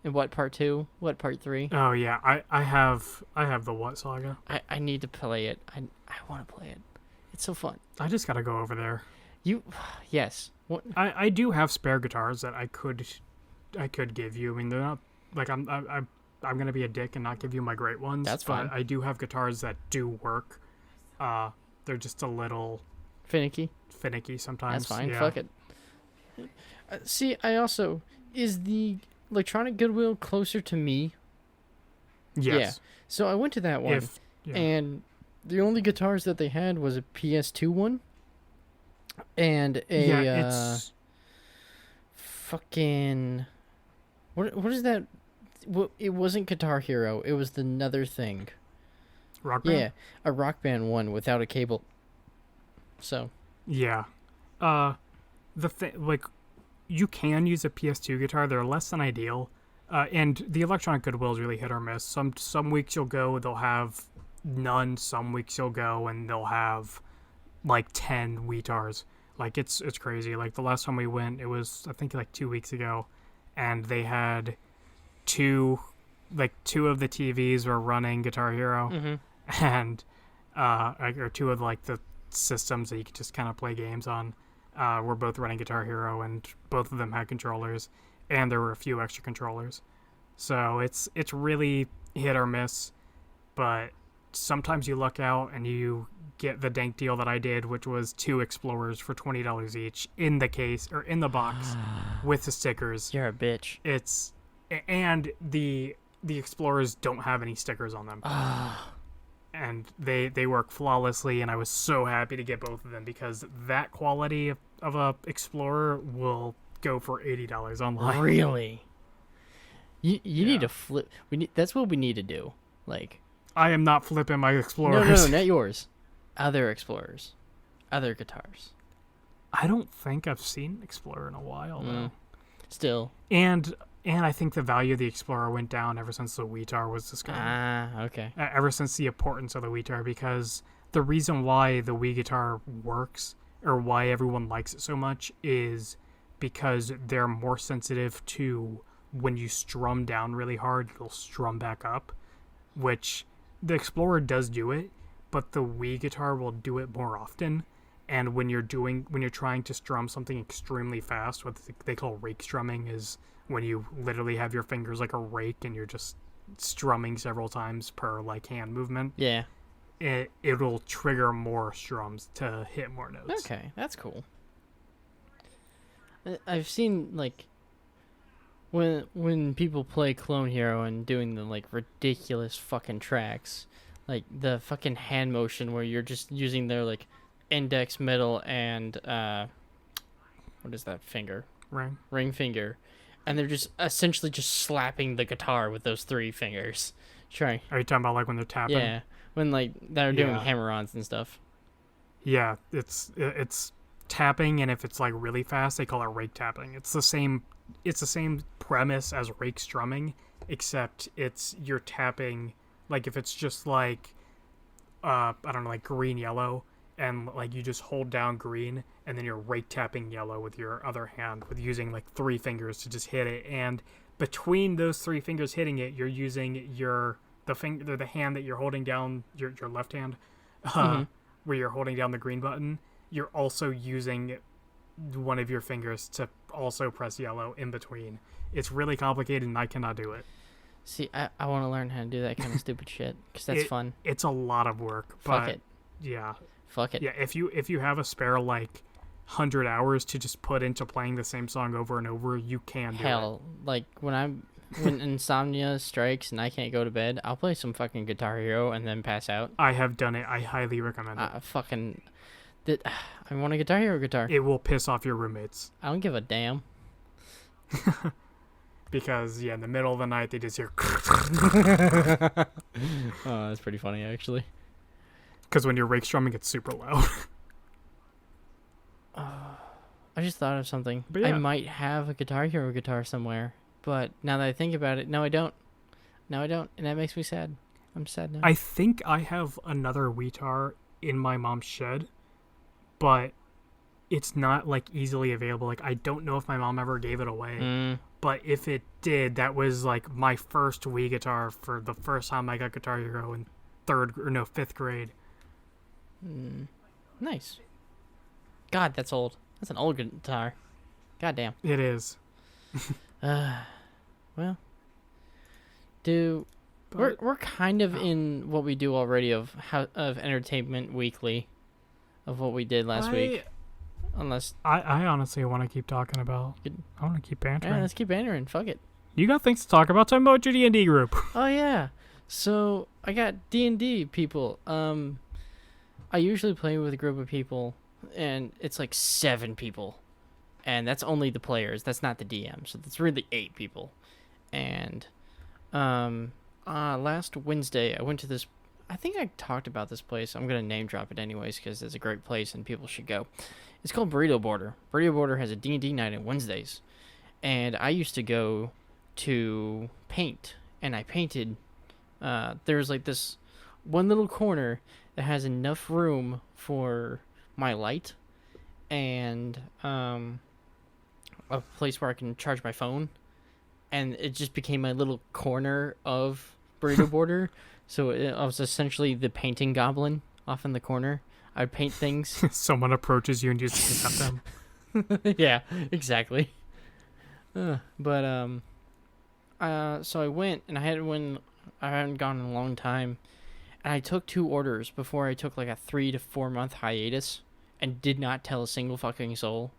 And What Part 2? What Part 3? Oh, yeah. I have the What Saga. I need to play it. I want to play it. It's so fun. I just got to go over there. Yes. What? I do have spare guitars that I could give you. I mean, they're not, like, I'm gonna be a dick and not give you my great ones. That's fine. But I do have guitars that do work. They're just a little finicky sometimes. That's fine. Yeah. Fuck it. See, I also, is the electronic Goodwill closer to me? Yes. Yeah. So I went to that one, and the only guitars that they had was a PS2 one, and a fucking what is that? Well, it wasn't Guitar Hero. It was another thing. Rock Band? Yeah, a Rock Band one without a cable. So. Yeah. Like, you can use a PS2 guitar. They're less than ideal. And the electronic Goodwill is really hit or miss. Some weeks you'll go, they'll have none. Some weeks you'll go and they'll have like 10 Wii-Tars. Like, it's crazy. Like, the last time we went, it was, I think, like 2 weeks ago, and they had two of the TVs were running Guitar Hero, and or 2 of like the systems that you could just kind of play games on were both running Guitar Hero, and both of them had controllers, and there were a few extra controllers. So it's really hit or miss, but sometimes you luck out and you get the dank deal that I did, which was 2 Explorers for $20 each in the case, or in the box, with the stickers. You're a bitch. And the Explorers don't have any stickers on them. And they work flawlessly, and I was so happy to get both of them because that quality of a Explorer will go for $80 online. Really? You need to flip. That's what we need to do. Like, I am not flipping my Explorers. No, not yours. Other Explorers. Other guitars. I don't think I've seen Explorer in a while, though. Still. And I think the value of the Explorer went down ever since the Wii-Tar was discovered. Okay. Ever since the importance of the Wii-Tar, because the reason why the Wii guitar works, or why everyone likes it so much, is because they're more sensitive to when you strum down really hard, it'll strum back up, which the Explorer does do it, but the Wii guitar will do it more often, And when you're trying to strum something extremely fast, what they call rake strumming is when you literally have your fingers like a rake and you're just strumming several times per like hand movement. Yeah. It'll trigger more strums to hit more notes. Okay, that's cool. I've seen like when people play Clone Hero and doing the like ridiculous fucking tracks, like the fucking hand motion where you're just using their like index, middle, and what is that finger? Ring finger, and they're just essentially just slapping the guitar with those three fingers. Trying. Are you talking about like when they're tapping? Yeah, when like they're doing hammer-ons and stuff. Yeah, it's tapping, and if it's like really fast, they call it rake tapping. It's the same premise as rake strumming, except you're tapping like if it's just like I don't know, like green yellow, and like you just hold down green and then you're rake tapping yellow with your other hand with using like three fingers to just hit it, and between those three fingers hitting it, you're using the hand that you're holding down, your left hand, where you're holding down the green button, you're also using one of your fingers to also press yellow in between. It's really complicated and I cannot do it. See, I want to learn how to do that kind of stupid shit because that's fun. It's a lot of work. Fuck but it. Yeah. Fuck it. Yeah, if you have a spare like 100 hours to just put into playing the same song over and over, you can do it. Hell, like when insomnia strikes and I can't go to bed, I'll play some fucking Guitar Hero and then pass out. I have done it. I highly recommend it. I want a Guitar Hero guitar. It will piss off your roommates. I don't give a damn. Because, in the middle of the night, they just hear... Oh, that's pretty funny, actually. Because when you're rake strumming, it's super loud. I just thought of something. But yeah. I might have a Guitar Hero guitar somewhere, but now that I think about it, no, I don't. And that makes me sad. I'm sad now. I think I have another guitar in my mom's shed, but it's not, like, easily available. Like, I don't know if my mom ever gave it away. But if it did, that was, like, my first Wii guitar for the first time I got Guitar Hero in 5th grade. Nice. God, that's old. That's an old guitar. God damn. It is. Well, we're kind of in what we do already of Entertainment Weekly, of what we did last week. Unless I honestly want to keep talking about. I want to keep bantering. Yeah, let's keep bantering. Fuck it. You got things to talk about. Talk about your D&D group. Oh yeah. So I got D&D people. I usually play with a group of people, and it's like 7 people, and that's only the players. That's not the DM. So that's really 8 people. And last Wednesday I went to this. I think I talked about this place. I'm gonna name drop it anyways because it's a great place and people should go. It's called Burrito Border. Burrito Border has a D&D night on Wednesdays, and I used to go to paint, and I painted. There's like this one little corner that has enough room for my light and a place where I can charge my phone, and it just became my little corner of Burrito Border. So I was essentially the painting goblin off in the corner. I'd paint things. Someone approaches you and you just pick up them. Yeah, exactly. So I went, and I hadn't gone in a long time, and I took 2 orders before I took like a 3 to 4 month hiatus, and did not tell a single fucking soul.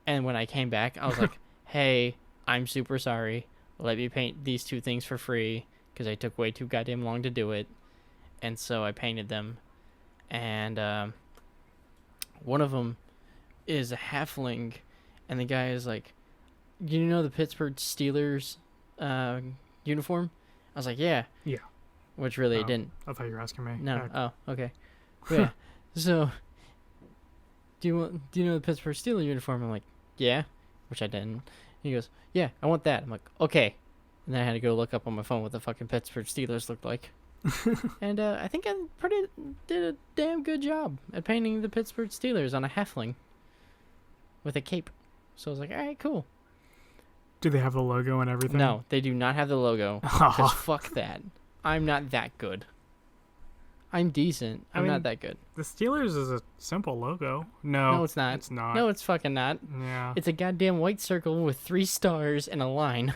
And when I came back, I was like, "Hey, I'm super sorry. Let me paint these 2 things for free." Because I took way too goddamn long to do it. And so I painted them. And one of them is a halfling. And the guy is like, "You know the Pittsburgh Steelers uniform?" I was like, "Yeah." Yeah. Which really I didn't. I thought you were asking me. No. Yeah. Oh, okay. Yeah. So, do you know the Pittsburgh Steelers uniform? I'm like, "Yeah." Which I didn't. He goes, "Yeah, I want that." I'm like, "Okay." And then I had to go look up on my phone what the fucking Pittsburgh Steelers looked like. And I think I did a damn good job at painting the Pittsburgh Steelers on a halfling with a cape. So I was like, all right, cool. Do they have the logo and everything? No, they do not have the logo. Because fuck that. I'm not that good. I'm decent. I I'm mean, not that good. The Steelers is a simple logo. No, No, it's not. it's not. No, it's fucking not. Yeah. It's a goddamn white circle with 3 stars and a line.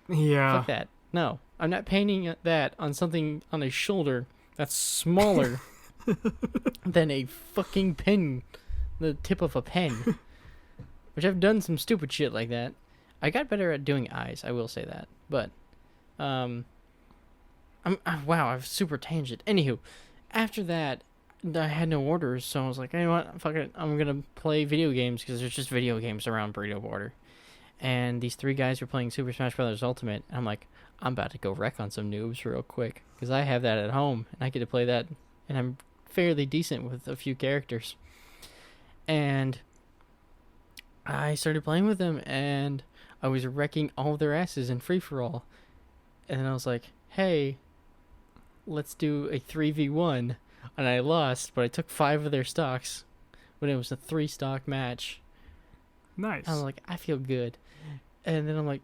Yeah. Fuck that. No, I'm not painting that on something on a shoulder that's smaller than a fucking pen, the tip of a pen. Which I've done some stupid shit like that. I got better at doing eyes, I will say that. But, wow, I've super tangent. Anywho, after that, I had no orders, so I was like, you know what, fuck it, I'm gonna play video games, because there's just video games around Burrito Border. And these 3 guys were playing Super Smash Bros. Ultimate, and I'm like, I'm about to go wreck on some noobs real quick, because I have that at home, and I get to play that, and I'm fairly decent with a few characters. And I started playing with them, and I was wrecking all their asses in free-for-all. And I was like, hey, let's do a 3v1. And I lost, but I took 5 of their stocks when it was a 3-stock match. Nice. I was like, I feel good. And then I'm like,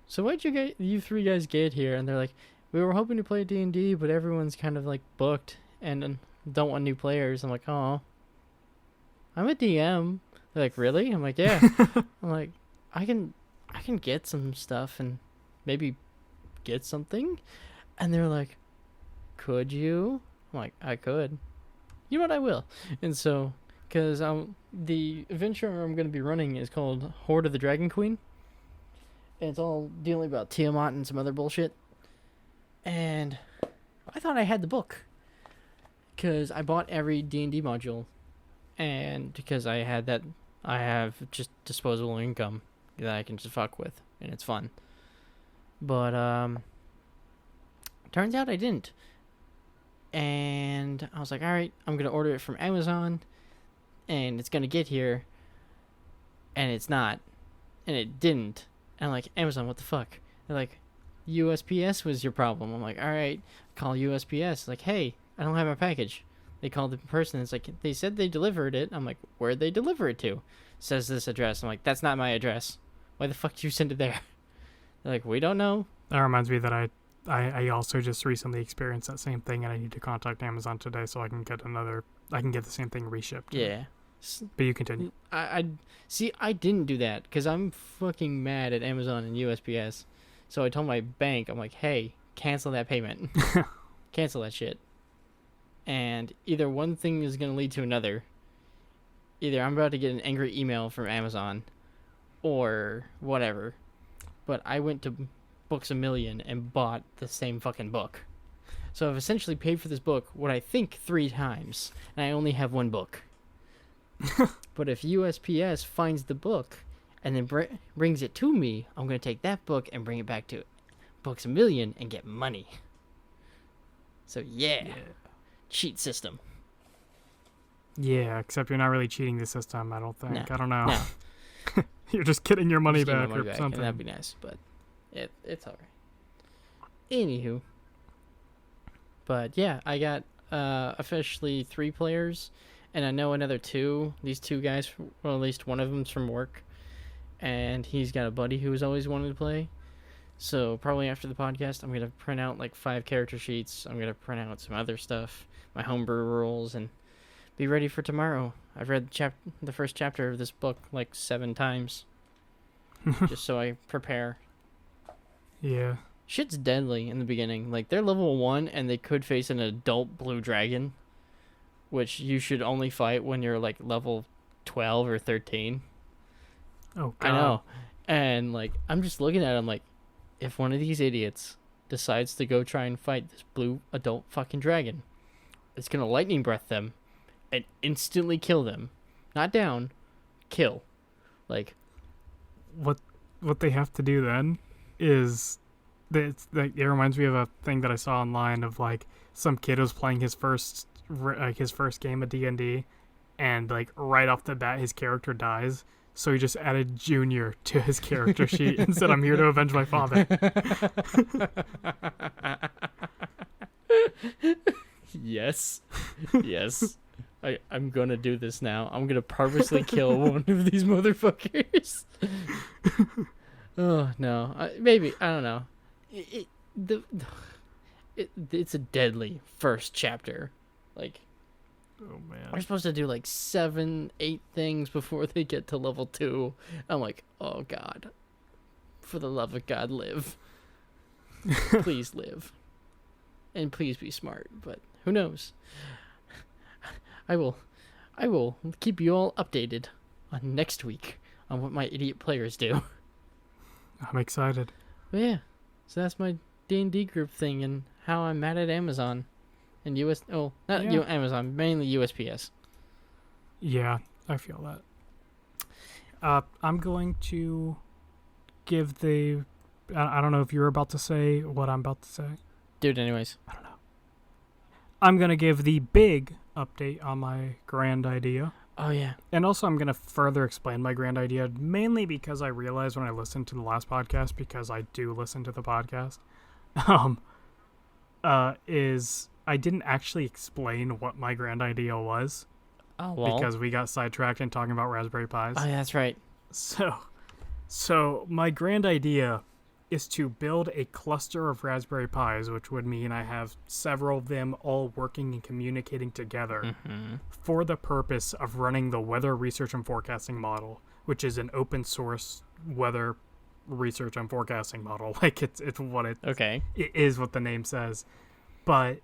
so why'd you 3 guys get here? And they're like, we were hoping to play D&D, but everyone's kind of like booked and don't want new players. I'm like, oh, I'm a DM. They're like, really? I'm like, yeah. I'm like, I can get some stuff and maybe get something. And they're like, could you? I'm like, I could. You know what? I will. And so, because the adventure I'm going to be running is called Horde of the Dragon Queen. And it's all dealing about Tiamat and some other bullshit. And I thought I had the book, because I bought every D&D module. And because I have just disposable income that I can just fuck with, and it's fun. But turns out I didn't. And I was like, all right, I'm gonna order it from Amazon, and it's gonna get here, and it's not, and it didn't. And I'm like, Amazon, what the fuck? They're like, USPS was your problem. I'm like, all right, call USPS. Like, hey, I don't have my package. They called the person. It's like, they said they delivered it. I'm like, where'd they deliver it to? Says this address. I'm like, that's not my address. Why the fuck did you send it there? They're like, we don't know. That reminds me that I also just recently experienced that same thing, and I need to contact Amazon today so I can get the same thing reshipped. Yeah. But you continue. I didn't do that because I'm fucking mad at Amazon and USPS. So I told my bank, I'm like, hey, cancel that payment. Cancel that shit. And either one thing is going to lead to another. Either I'm about to get an angry email from Amazon or whatever. But I went to Books A Million and bought the same fucking book. So I've essentially paid for this book, what I think 3 times, and I only have 1 book. But if USPS finds the book and then brings it to me, I'm going to take that book and bring it back to Books A Million and get money. So yeah. Cheat system. Yeah, except you're not really cheating the system, I don't think. No. I don't know. No. You're just getting your money Just getting back my money or back, something. and that'd be nice, but it's alright. Anywho. But yeah, I got officially 3 players, and I know another 2. These 2 guys, well, at least one of them's from work, and he's got a buddy who's always wanted to play. So probably after the podcast, I'm gonna print out like 5 character sheets. I'm gonna print out some other stuff, my homebrew rules, and be ready for tomorrow. I've read the first chapter of this book like 7 times, just so I prepare. Yeah. Shit's deadly in the beginning. Like, they're level 1, and they could face an adult blue dragon, which you should only fight when you're like level 12 or 13. Oh God. I know. And like, I'm just looking at it, I'm like, if one of these idiots decides to go try and fight this blue adult fucking dragon, it's gonna lightning breath them and instantly kill them. Not down, kill. Like, What they have to do then is it reminds me of a thing that I saw online of like some kid was playing his first game of D&D, and like right off the bat his character dies. So he just added Junior to his character sheet and said, I'm here to avenge my father. Yes. Yes. I'm gonna do this now. I'm gonna purposely kill one of these motherfuckers. Oh, no. Maybe. I don't know. it's a deadly first chapter. Like, Oh man. we're supposed to do like 7, 8 things before they get to level 2. I'm like, oh god, for the love of God, live. Please live, and please be smart. But who knows? I will keep you all updated on next week on what my idiot players do. I'm excited. But yeah, so that's my D&D group thing and how I'm mad at Amazon and not Yeah. Amazon, mainly USPS. Yeah, I feel that. I'm going to give the. I don't know if you're about to say what I'm about to say. Do it anyways. I don't know. I'm going to give the big update on my grand idea. Oh yeah. And also, I'm going to further explain my grand idea, mainly because I realized when I listened to the last podcast, because I do listen to the podcast, is I didn't actually explain what my grand idea was. Oh well. Because we got sidetracked in talking about Raspberry Pis. Oh yeah, that's right. So my grand idea is to build a cluster of Raspberry Pis, which would mean I have several of them all working and communicating together for the purpose of running the weather research and forecasting model, which is an open source weather research and forecasting model. Like it's what it is what the name says. But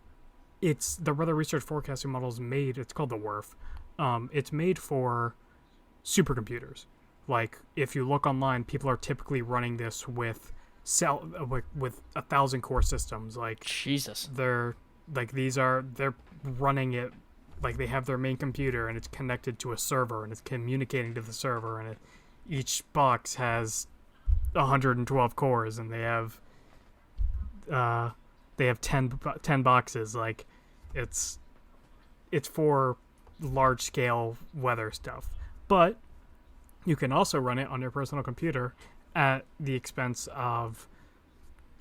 it's the weather research forecasting model is made, it's called the WRF. It's made for supercomputers. Like if you look online, people are typically running this with 1,000 core systems. Like Jesus. They're running it like they have their main computer and it's connected to a server and it's communicating to the server, and each box has 112 cores and they have 10 boxes. Like it's for large scale weather stuff. But you can also run it on your personal computer at the expense of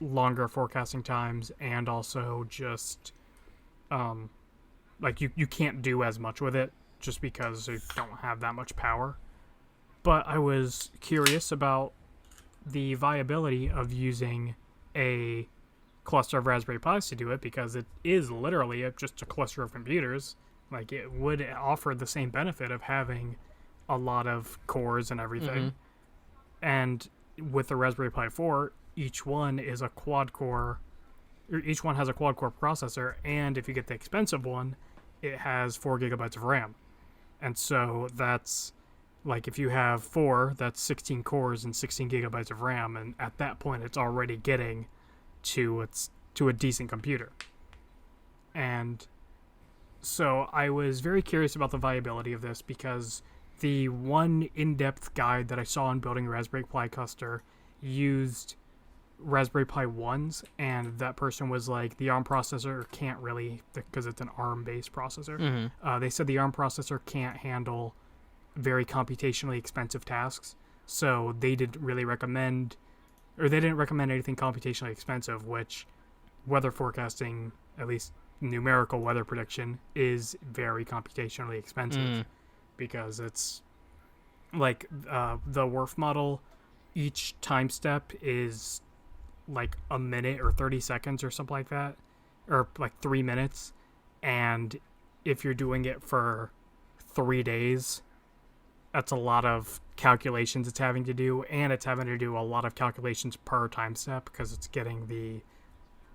longer forecasting times, and also just like you can't do as much with it just because you don't have that much power. But I was curious about the viability of using a cluster of Raspberry Pis to do it, because it is literally just a cluster of computers. Like it would offer the same benefit of having a lot of cores and everything. And with the Raspberry Pi 4, each one has a quad core processor, and if you get the expensive one, it has 4 gigabytes of RAM. And so that's like, if you have 4, that's 16 cores and 16 gigabytes of RAM, and at that point it's already getting to a decent computer. And so I was very curious about the viability of this, because the one in-depth guide that I saw on building a Raspberry Pi cluster used Raspberry Pi 1s, and that person was like, the ARM processor can't really, because it's an ARM-based processor. They said the ARM processor can't handle very computationally expensive tasks, so they didn't recommend anything computationally expensive, which weather forecasting, at least numerical weather prediction, is very computationally expensive. Because it's like the WRF model, each time step is like a minute or 30 seconds or something like that, or like 3 minutes. And if you're doing it for 3 days, that's a lot of calculations it's having to do, and it's having to do a lot of calculations per time step, because it's getting the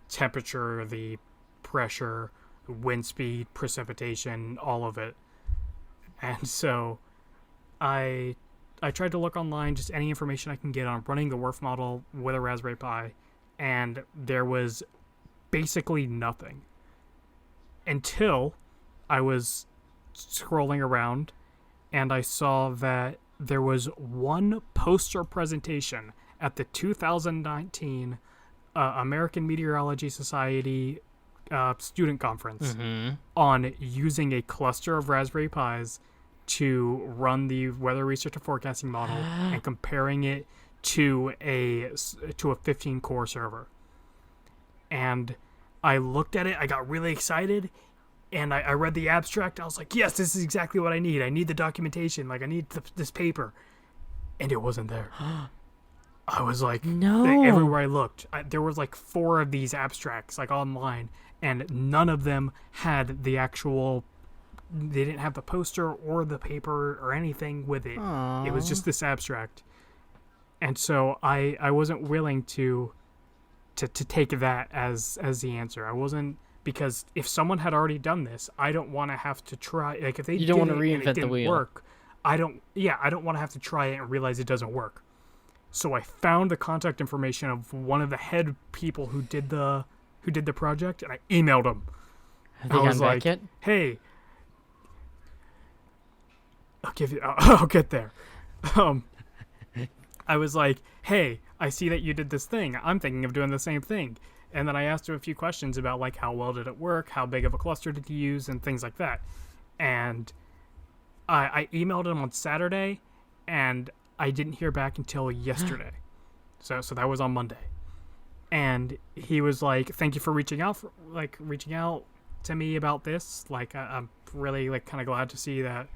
temperature, the pressure, wind speed, precipitation, all of it. And so I tried to look online, just any information I can get on running the WRF model with a Raspberry Pi, and there was basically nothing until I was scrolling around and I saw that there was one poster presentation at the 2019 American Meteorology Society student conference on using a cluster of Raspberry Pis to run the weather research and forecasting model and comparing it to a 15 core server. And I looked at it, I got really excited, and I read the abstract. I was like, yes, this is exactly what I need. I need the documentation. Like, I need this paper. And it wasn't there. I was like, No. everywhere I looked, there was like 4 of these abstracts like online, and none of them had the actual. They didn't have the poster or the paper or anything with it. It was just this abstract, and so I wasn't willing to take that as the answer. I wasn't, because if someone had already done this, I don't want to have to try. Like if they You don't did want to it and it reinvent the didn't wheel. work, I don't want to have to try it and realize it doesn't work. So I found the contact information of one of the head people who did the project, and I emailed him. Have they I was gotten back like, yet? "Hey, I'll get there." Um, I was like, "Hey, I see that you did this thing. I'm thinking of doing the same thing." And then I asked him a few questions about like how well did it work, how big of a cluster did you use, and things like that. And I emailed him on Saturday, and I didn't hear back until yesterday. So that was on Monday. And he was like, "Thank you for reaching out to me about this. Like I'm really like kind of glad to see that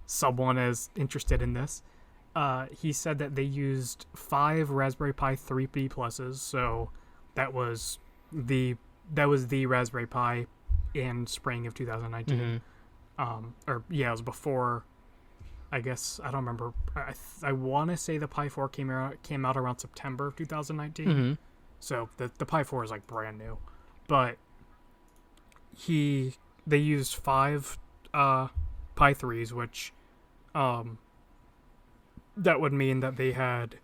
someone is interested in this." He said that they used 5 Raspberry Pi 3B pluses, so that was the Raspberry Pi in spring of 2019. It was before. I guess I don't remember. I want to say the Pi 4 came out around September of 2019. So the Pi 4 is like brand new, but they used 5 Pi 3s, which that would mean that they had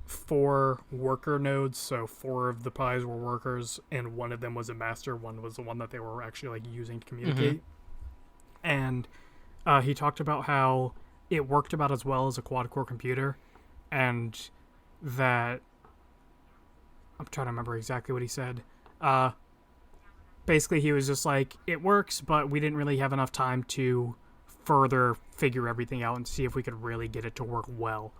4 worker nodes, so 4 of the Pis were workers, and one of them was a master. One was the one that they were actually like using to communicate. And he talked about how it worked about as well as a quad-core computer, and that I'm trying to remember exactly what he said. Basically, he was just like, it works, but we didn't really have enough time to further figure everything out and see if we could really get it to work well.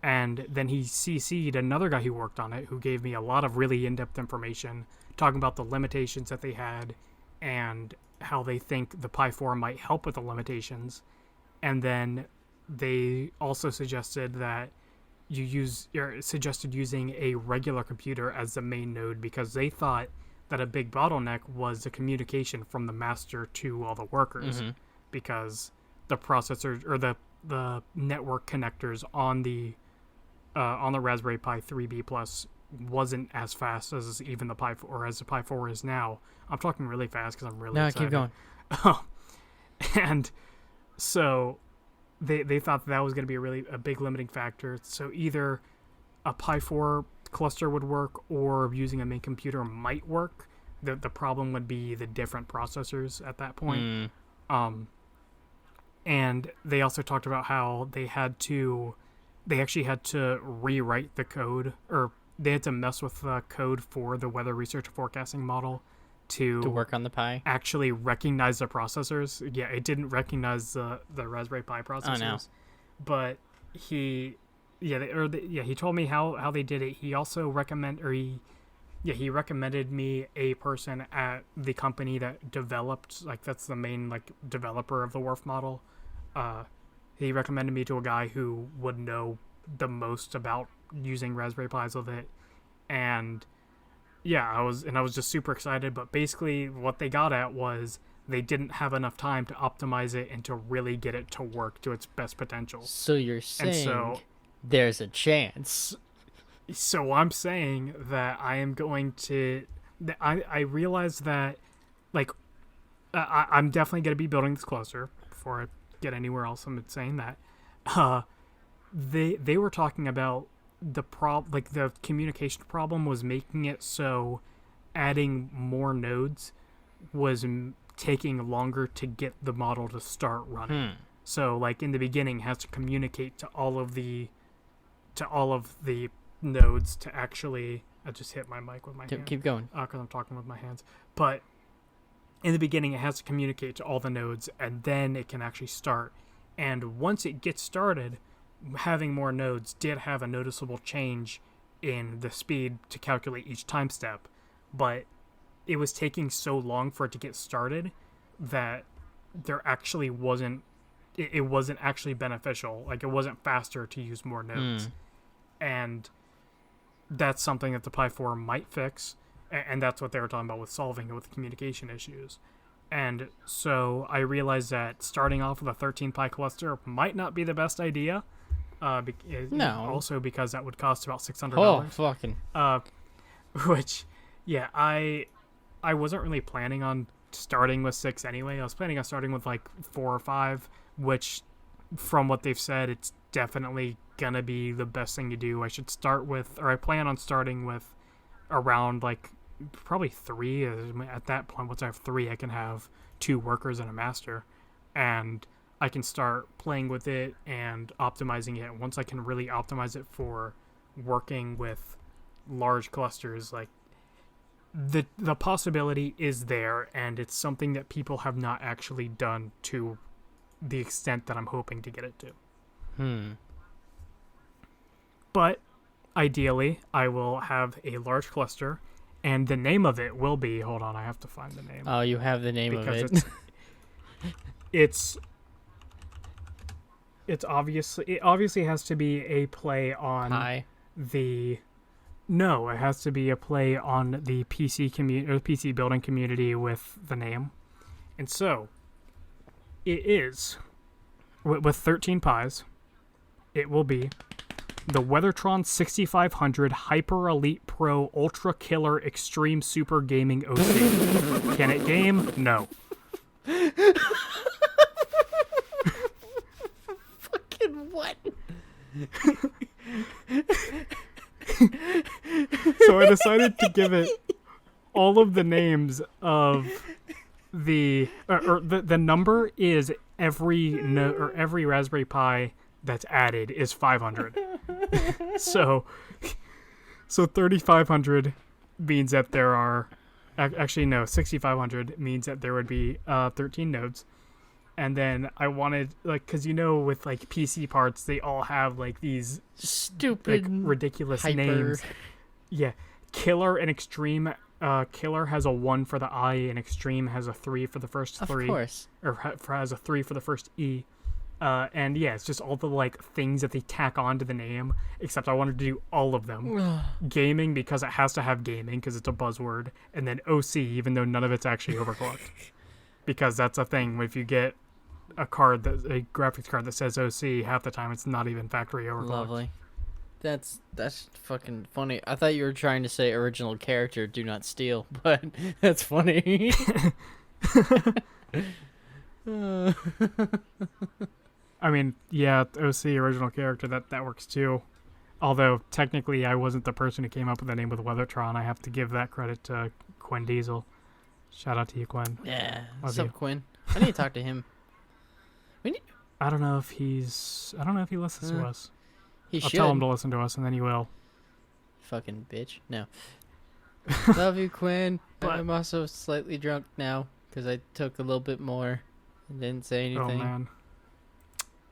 And then he CC'd another guy who worked on it, who gave me a lot of really in-depth information, talking about the limitations that they had and how they think the Pi 4 might help with the limitations. And then they also suggested that suggested using a regular computer as the main node, because they thought that a big bottleneck was the communication from the master to all the workers, because the processor or the network connectors on the Raspberry Pi 3B Plus wasn't as fast as even the Pi 4, or as the Pi 4 is now. I'm talking really fast because I'm really excited. No, keep going. And so they thought that was going to be a big limiting factor. So either a Pi 4 cluster would work, or using a main computer might work. The problem would be the different processors at that point. And they also talked about how they actually had to rewrite the code, or they had to mess with the code for the weather research forecasting model to work on the Pi. Actually recognize the processors. Yeah, it didn't recognize the Raspberry Pi processors. Oh, no. But he told me how they did it. He also he recommended me a person at the company that developed, like, that's the main like developer of the WRF model. He recommended me to a guy who would know the most about using Raspberry Pis with it. And yeah, I was just super excited. But basically what they got at was they didn't have enough time to optimize it and to really get it to work to its best potential. So you're saying there's a chance. So I'm saying that I am going to... I realized that, like, I'm definitely going to be building this cluster before I get anywhere else. I'm saying that. They were talking about the communication problem was making it so adding more nodes was taking longer to get the model to start running. So, like, in the beginning, it has to communicate to all of the nodes to actually... I just hit my mic with my hand. Keep going. Because I'm talking with my hands. But in the beginning, it has to communicate to all the nodes, and then it can actually start. And once it gets started, having more nodes did have a noticeable change in the speed to calculate each time step. But it was taking so long for it to get started that there actually wasn't... It wasn't actually beneficial. Like, it wasn't faster to use more nodes. And that's something that the Pi 4 might fix, and that's what they were talking about with solving it with the communication issues. And so I realized that starting off with a 13 Pi cluster might not be the best idea. No. Also because that would cost about $600. Oh, fucking. Which, yeah, I wasn't really planning on starting with 6 anyway. I was planning on starting with like 4 or 5, which, from what they've said, it's definitely gonna be the best thing to do. I should start with, or I plan on starting with around like probably 3. At that point, once I have 3, I can have 2 workers and a master, and I can start playing with it and optimizing it. Once I can really optimize it for working with large clusters, like the possibility is there, and it's something that people have not actually done to the extent that I'm hoping to get it to. But ideally, I will have a large cluster, and the name of it will be, hold on, I have to find the name. Oh, you have the name of it. It obviously has to be a play on it has to be a play on the PC community or PC building community with the name. And so it is with 13 pies, it will be the Weathertron 6500 Hyper Elite Pro Ultra Killer Extreme Super Gaming OC. Can it game? No. Fucking what? So I decided to give it all of the names of the number is every Raspberry Pi that's added is 500. So 3500 means that there are actually no 6500 means that there would be 13 nodes. And then I wanted, like, because with like PC parts, they all have like these stupid, like, ridiculous hyper names. Yeah, Killer and Extreme. Killer has a 1 for the I, and Extreme has a 3 for the first 3. Of course. Or has a 3 for the first E. And yeah, it's just all the like things that they tack onto the name. Except I wanted to do all of them. Gaming, because it has to have gaming because it's a buzzword, and then OC, even though none of it's actually overclocked. Because that's a thing. If you get a graphics card that says OC, half the time it's not even factory overclocked. Lovely. That's fucking funny. I thought you were trying to say original character, do not steal, but that's funny. I mean, yeah, OC original character, that works too. Although technically I wasn't the person who came up with the name with Weathertron. I have to give that credit to Quinn Diesel. Shout out to you, Quinn. Yeah. Love What's up, you. Quinn? I need to talk to him. I don't know if he listens to us. He I'll should. tell him to listen to us, and then he will. Fucking bitch. No. Love you, Quinn. But, I'm also slightly drunk now because I took a little bit more and didn't say anything. Oh man.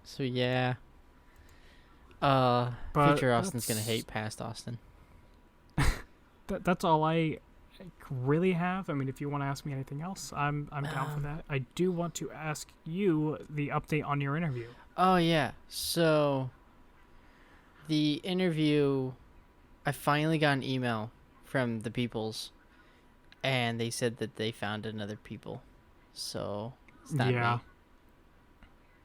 So yeah. But Future Austin's gonna hate past Austin. That's all I really have. I mean, if you want to ask me anything else, I'm down for that. I do want to ask you the update on your interview. Oh yeah. So the interview, I finally got an email from the peoples, and they said that they found another people. So it's not me,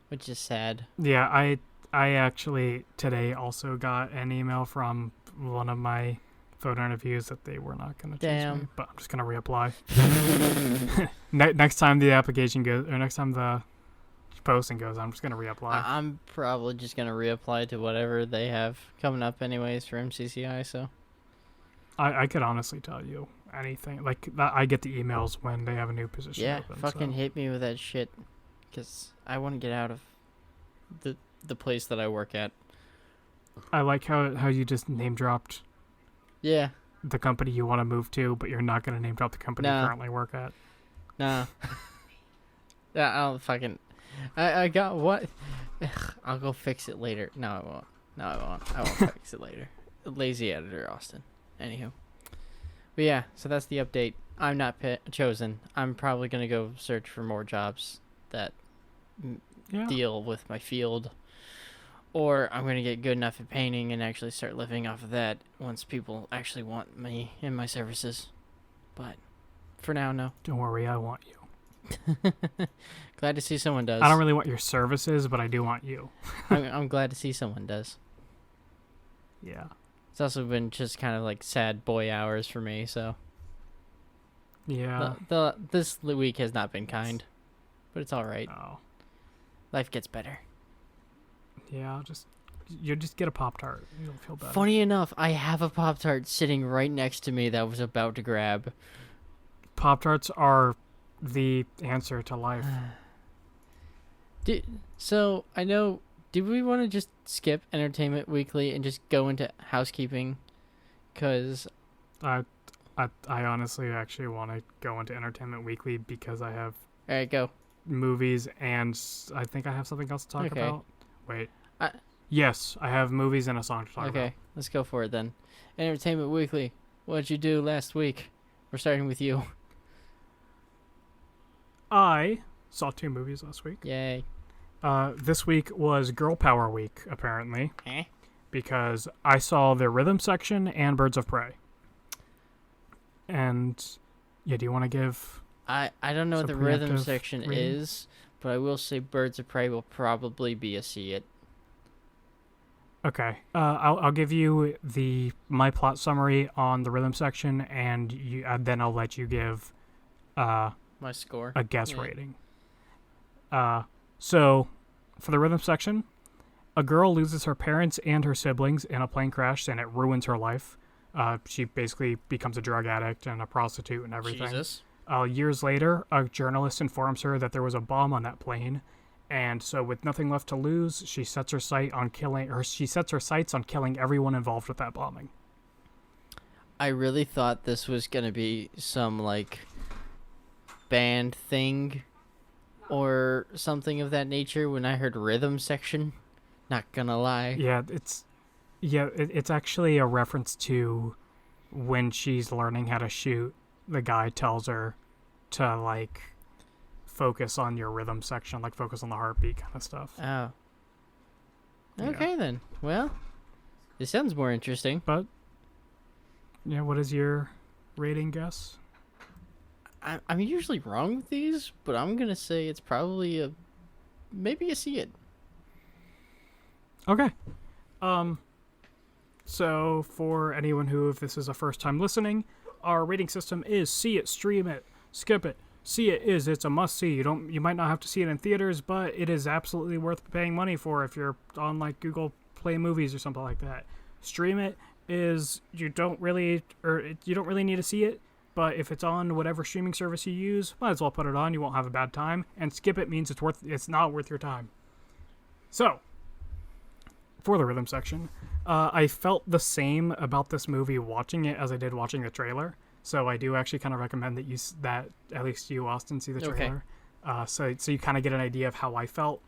which is sad. Yeah, I actually today also got an email from one of my photo interviews that they were not going to choose me, but I'm just going to reapply. Next time the application goes, or next time the posting goes, I'm just going to reapply. I'm probably just going to reapply to whatever they have coming up anyways for MCCI, so. I could honestly tell you anything. Like, I get the emails when they have a new position open. Fucking hit me with that shit, because I want to get out of the place that I work at. I like how you just name dropped the company you want to move to, but you're not going to name drop the company you currently work at. Nah. Yeah, I'll fucking... I got what? I'll go fix it later. No, I won't. I won't fix it later. Lazy editor, Austin. Anywho. But yeah, so that's the update. I'm not chosen. I'm probably going to go search for more jobs that deal with my field. or I'm gonna get good enough at painting and actually start living off of that once people actually want me and my services. But for now, no. Don't worry, I want you. Glad to see someone does. I don't really want your services, but I do want you. I'm glad to see someone does. Yeah. It's also been just kind of like sad boy hours for me, so Yeah. this week has not been kind, but it's all right. Oh. Life gets better. Yeah, you just get a Pop-Tart. You'll feel better. Funny enough, I have a Pop-Tart sitting right next to me that I was about to grab. Pop-Tarts are the answer to life. So I know. Did we want to just skip Entertainment Weekly and just go into housekeeping? Because I honestly actually want to go into Entertainment Weekly because I have all right, go. movies and I think I have something else to talk Okay. about. Wait. I- Yes, I have movies and a song to talk about. Okay, let's go for it then. Entertainment Weekly. What'd you do last week? We're starting with you. I saw 2 movies last week. Yay. This week was Girl Power Week, apparently, Eh? because I saw the Rhythm Section and Birds of Prey. And, yeah, do you want to give... I don't know what the Some rhythm preemptive section reading? is, but I will say Birds of Prey will probably be a see it. Okay, I'll give you my plot summary on the Rhythm Section, and then I'll let you give My score. a guess Yeah. rating. So, for the Rhythm Section, a girl loses her parents and her siblings in a plane crash, and it ruins her life. She basically becomes a drug addict and a prostitute and everything. Jesus. Years later, a journalist informs her that there was a bomb on that plane, and so with nothing left to lose, she sets her sights on killing everyone involved with that bombing. I really thought this was gonna be some like band thing or something of that nature when I heard rhythm section. Not gonna lie. Yeah, it's actually a reference to when she's learning how to shoot. The guy tells her to like focus on your rhythm section, like focus on the heartbeat kind of stuff. Oh. Yeah. Okay then. Well, this sounds more interesting. But yeah, what is your rating guess? I'm usually wrong with these, but I'm gonna say it's probably maybe a see it. Okay. So for anyone who, if this is a first time listening, our rating system is see it, stream it, skip it. See it is, it's a must see. You might not have to see it in theaters, but it is absolutely worth paying money for if you're on like Google Play Movies or something like that. Stream it is you don't really need to see it, but if it's on whatever streaming service you use, might as well put it on. You won't have a bad time. And skip it means it's not worth your time. So, for the rhythm section, I felt the same about this movie watching it as I did watching the trailer. So I do actually kind of recommend that at least you, Austin, see the trailer. Okay. So you kind of get an idea of how I felt.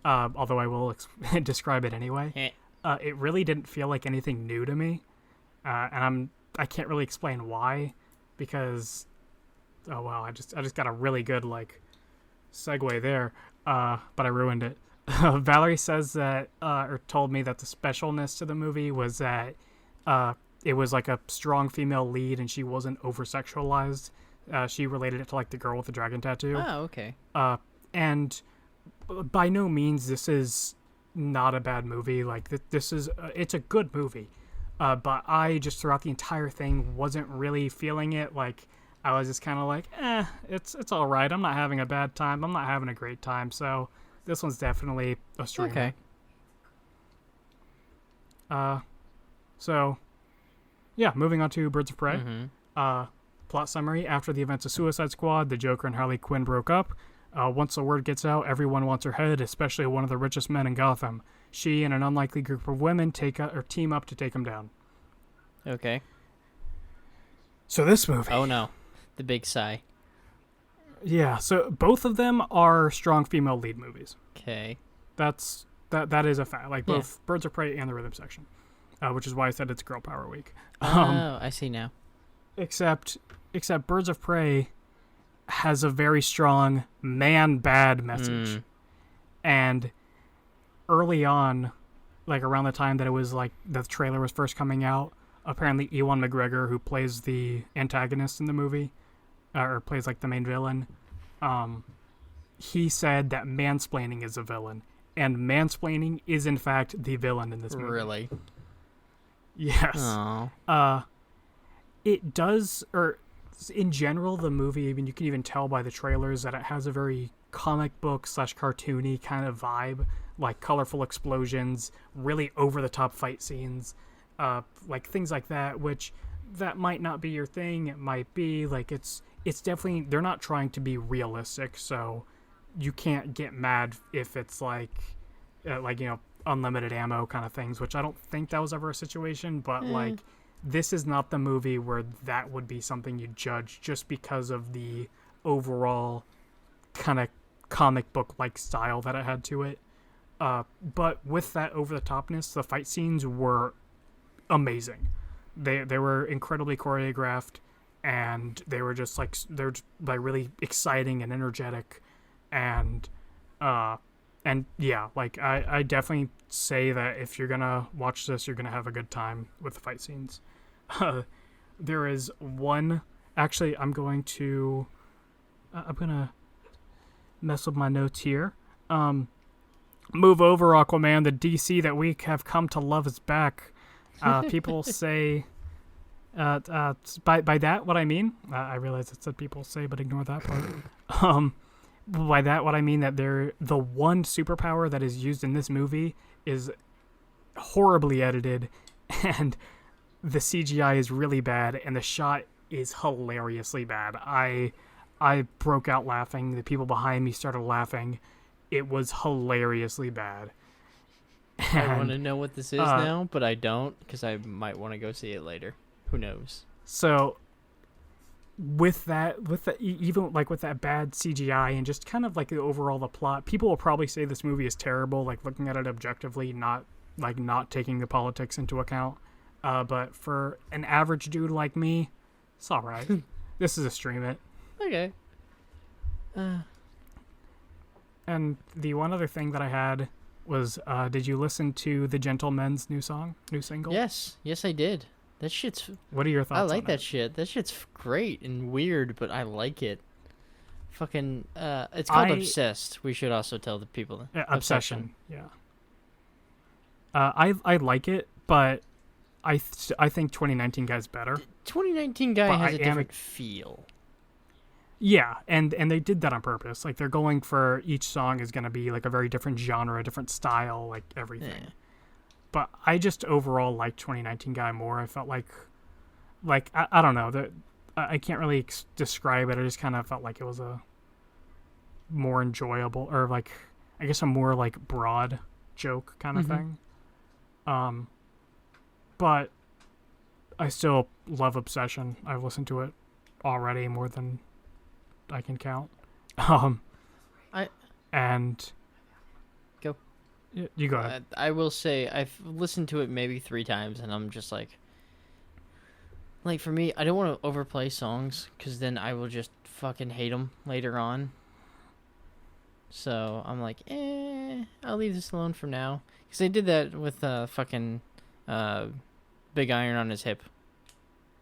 Although I will describe it anyway. It really didn't feel like anything new to me, and I can't really explain why, because oh wow, I just got a really good like segue there, but I ruined it. Valerie says that or told me that the specialness to the movie was that it was like a strong female lead and she wasn't over sexualized. She related it to like the girl with the dragon tattoo. Oh, okay. And by no means this is not a bad movie. Like this is it's a good movie, but I just throughout the entire thing wasn't really feeling it. Like I was just kind of like, it's all right. I'm not having a bad time. I'm not having a great time. So this one's definitely a streamer. Okay. So yeah, moving on to Birds of Prey. Mm-hmm. Plot summary: after the events of Suicide Squad, the Joker and Harley Quinn broke up. Once the word gets out, everyone wants her head, especially one of the richest men in Gotham. She and an unlikely group of women team up to take him down. Okay. So this movie... Oh no. The big sigh. Yeah, so both of them are strong female lead movies. Okay. That is a fact. Like both Birds of Prey and the Rhythm Section. Which is why I said it's Girl Power Week. I see now. Except Birds of Prey has a very strong man bad message. And early on, like around the time that it was like the trailer was first coming out, apparently Ewan McGregor, who plays the antagonist in the movie, or plays like the main villain, he said that mansplaining is a villain, and mansplaining is in fact the villain in this movie. Really? Yes. Oh. It does, or in general, the movie, I mean, you can even tell by the trailers that it has a very comic book / cartoony kind of vibe, like colorful explosions, really over the top fight scenes, like things like that, which that might not be your thing. It might be like it's definitely, they're not trying to be realistic, so you can't get mad if it's like unlimited ammo kind of things, which I don't think that was ever a situation, but like this is not the movie where that would be something you judge just because of the overall kind of comic book like style that it had to it. But with that over the topness, the fight scenes were amazing. They were incredibly choreographed, and they were just like really exciting and energetic, and yeah, like I definitely say that if you're gonna watch this, you're gonna have a good time with the fight scenes. There is one. Actually, I'm gonna mess with my notes here. Move over, Aquaman. The DC that we have come to love is back. People say. By that, what I mean, I realize it said people say, but ignore that part. By that, what I mean that the one superpower that is used in this movie is horribly edited, and the CGI is really bad, and the shot is hilariously bad. I broke out laughing. The people behind me started laughing. It was hilariously bad. And, I want to know what this is now, but I don't, because I might want to go see it later. Who knows? So with that even like with that bad CGI and just kind of like the overall the plot, people will probably say this movie is terrible, like looking at it objectively, not taking the politics into account. But for an average dude like me, it's all right. This is a stream it. Okay. And the one other thing that I had was, did you listen to The Gentleman's new single? Yes, I did. That shit's... What are your thoughts on it? I like that shit. That shit's great and weird, but I like it. Fucking, it's called Obsessed. We should also tell the people. Obsession. Yeah. I like it, but I think 2019 Guy's better. 2019 Guy has a different feel. Yeah, and they did that on purpose. Like, they're going for each song is going to be like a very different genre, a different style, like everything. Yeah. But I just overall liked 2019 Guy more. I felt like I don't know, I can't really describe it. I just kind of felt like it was a more enjoyable, or like I guess a more like broad joke kind of thing. But I still love Obsession. I've listened to it already more than I can count. And go. You go ahead. I will say I've listened to it maybe 3 times, and I'm just like for me, I don't want to overplay songs because then I will just fucking hate them later on. So I'm like, I'll leave this alone for now. Because they did that with fucking Big Iron on his hip.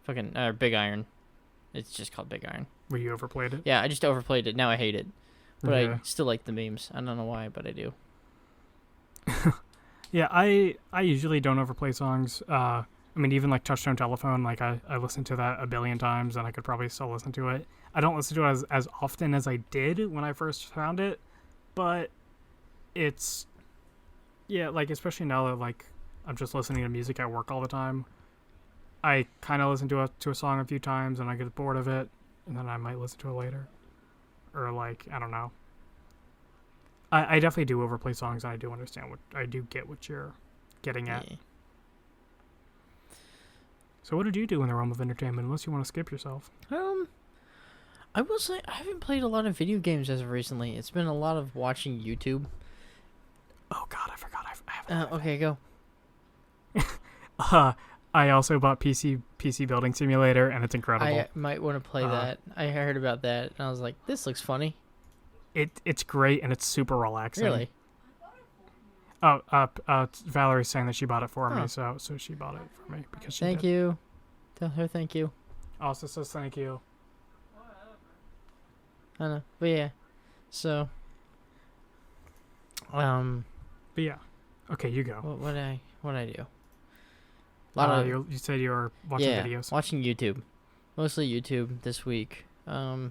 Fucking Big Iron. It's just called Big Iron. Where you overplayed it? Yeah, I just overplayed it. Now I hate it. But I still like the memes. I don't know why, but I do. Yeah, I usually don't overplay songs. I mean, even like Touchtone Telephone, like I listened to that a billion times, and I could probably still listen to it. I don't listen to it as often as I did when I first found it, but it's, yeah, like especially now that like I'm just listening to music at work all the time, I kind of listen to a song a few times, and I get bored of it, and then I might listen to it later, or like I don't know. I definitely do overplay songs, and I do understand I do get what you're getting at. Yeah. So what did you do in the realm of entertainment, unless you want to skip yourself? I will say I haven't played a lot of video games as of recently. It's been a lot of watching YouTube. Oh God, I forgot. I have. Okay, go. I also bought PC Building Simulator, and it's incredible. I might want to play that. I heard about that, and I was like, this looks funny. It's great, and it's super relaxing. Really? Valerie's saying that she bought it for Oh. me, so she bought it for me because she Thank did. you. Tell her thank you. Also says thank you. I know. But yeah. So. But yeah. Okay, you go. What I do? A lot of You said you were watching videos. Watching YouTube, mostly YouTube this week. I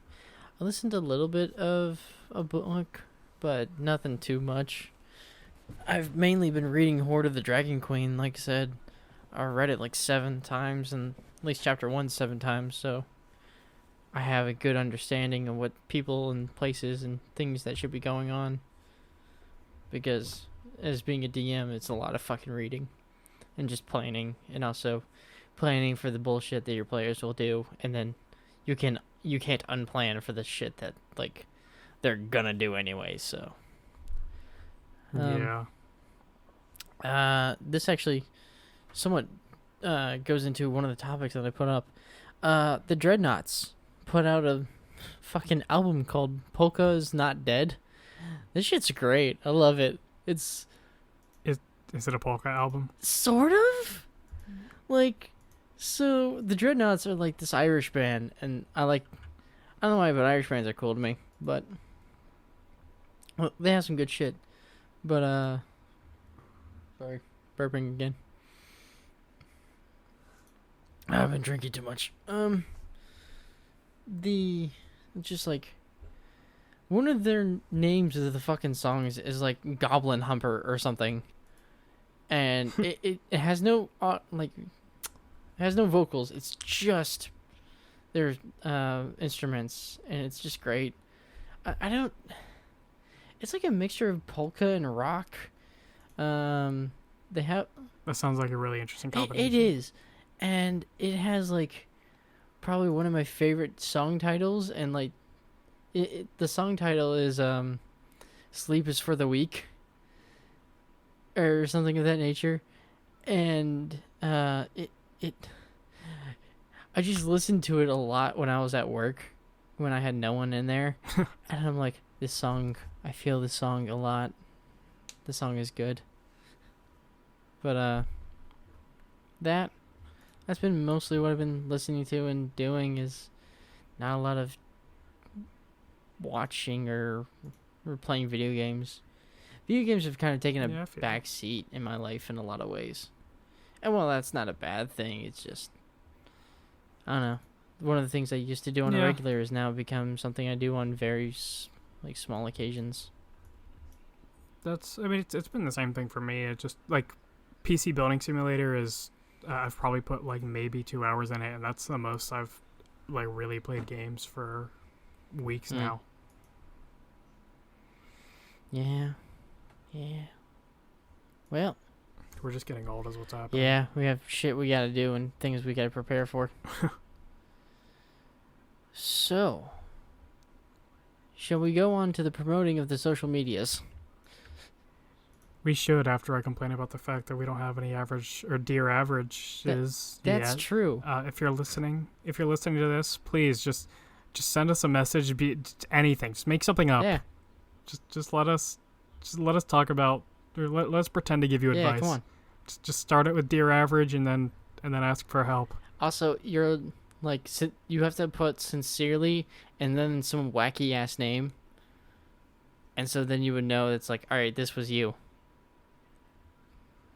listened to a little bit of a book, but nothing too much. I've mainly been reading Hoard of the Dragon Queen, like I said. I read it like 7 times, and at least chapter 1 7 times, so I have a good understanding of what people and places and things that should be going on. Because as being a DM, it's a lot of fucking reading and just planning, and also planning for the bullshit that your players will do, and then you can't unplan for the shit that like they're gonna do anyway. So Yeah. this actually somewhat goes into one of the topics that I put up. The Dreadnoughts put out a fucking album called Polka's Not Dead. This shit's great. I love it. It's Is it a polka album? sort of like, so the Dreadnoughts are like this Irish band, and I don't know why, but Irish bands are cool to me. But well, they have some good shit. But sorry, burping again. I've been drinking too much. The just like one of their names of the fucking songs is like Goblin Humper or something, and it has no it has no vocals. It's just their instruments, and it's just great. I don't. It's like a mixture of polka and rock. They have. That sounds like a really interesting combination. It is, and it has like probably one of my favorite song titles, and like the song title is "Sleep is for the Weak" or something of that nature, and it I just listened to it a lot when I was at work when I had no one in there, and I'm like, this song, I feel this song a lot. The song is good. But that's been mostly what I've been listening to and doing. Is not a lot of watching or playing video games. Video games have kind of taken a back seat in my life in a lot of ways. And while that's not a bad thing, it's just, I don't know. One of the things I used to do on a regular has now become something I do on very like small occasions. It's been the same thing for me. It's just like PC Building Simulator is, I've probably put like maybe 2 hours in it, and that's the most I've like really played games for weeks now. Yeah. Well, we're just getting old is what's happening. Yeah, we have shit we gotta do and things we gotta prepare for. So, shall we go on to the promoting of the social medias? We should, after I complain about the fact that we don't have any average or dear averages. That's true. If you're listening to this, please just send us a message. Be anything. Just make something up. Yeah. Just let us talk about. Or let's pretend to give you advice. Yeah, come on. Just start it with dear average and then ask for help. Also, you're like, you have to put sincerely and then some wacky ass name, and so then you would know it's like, all right, this was you.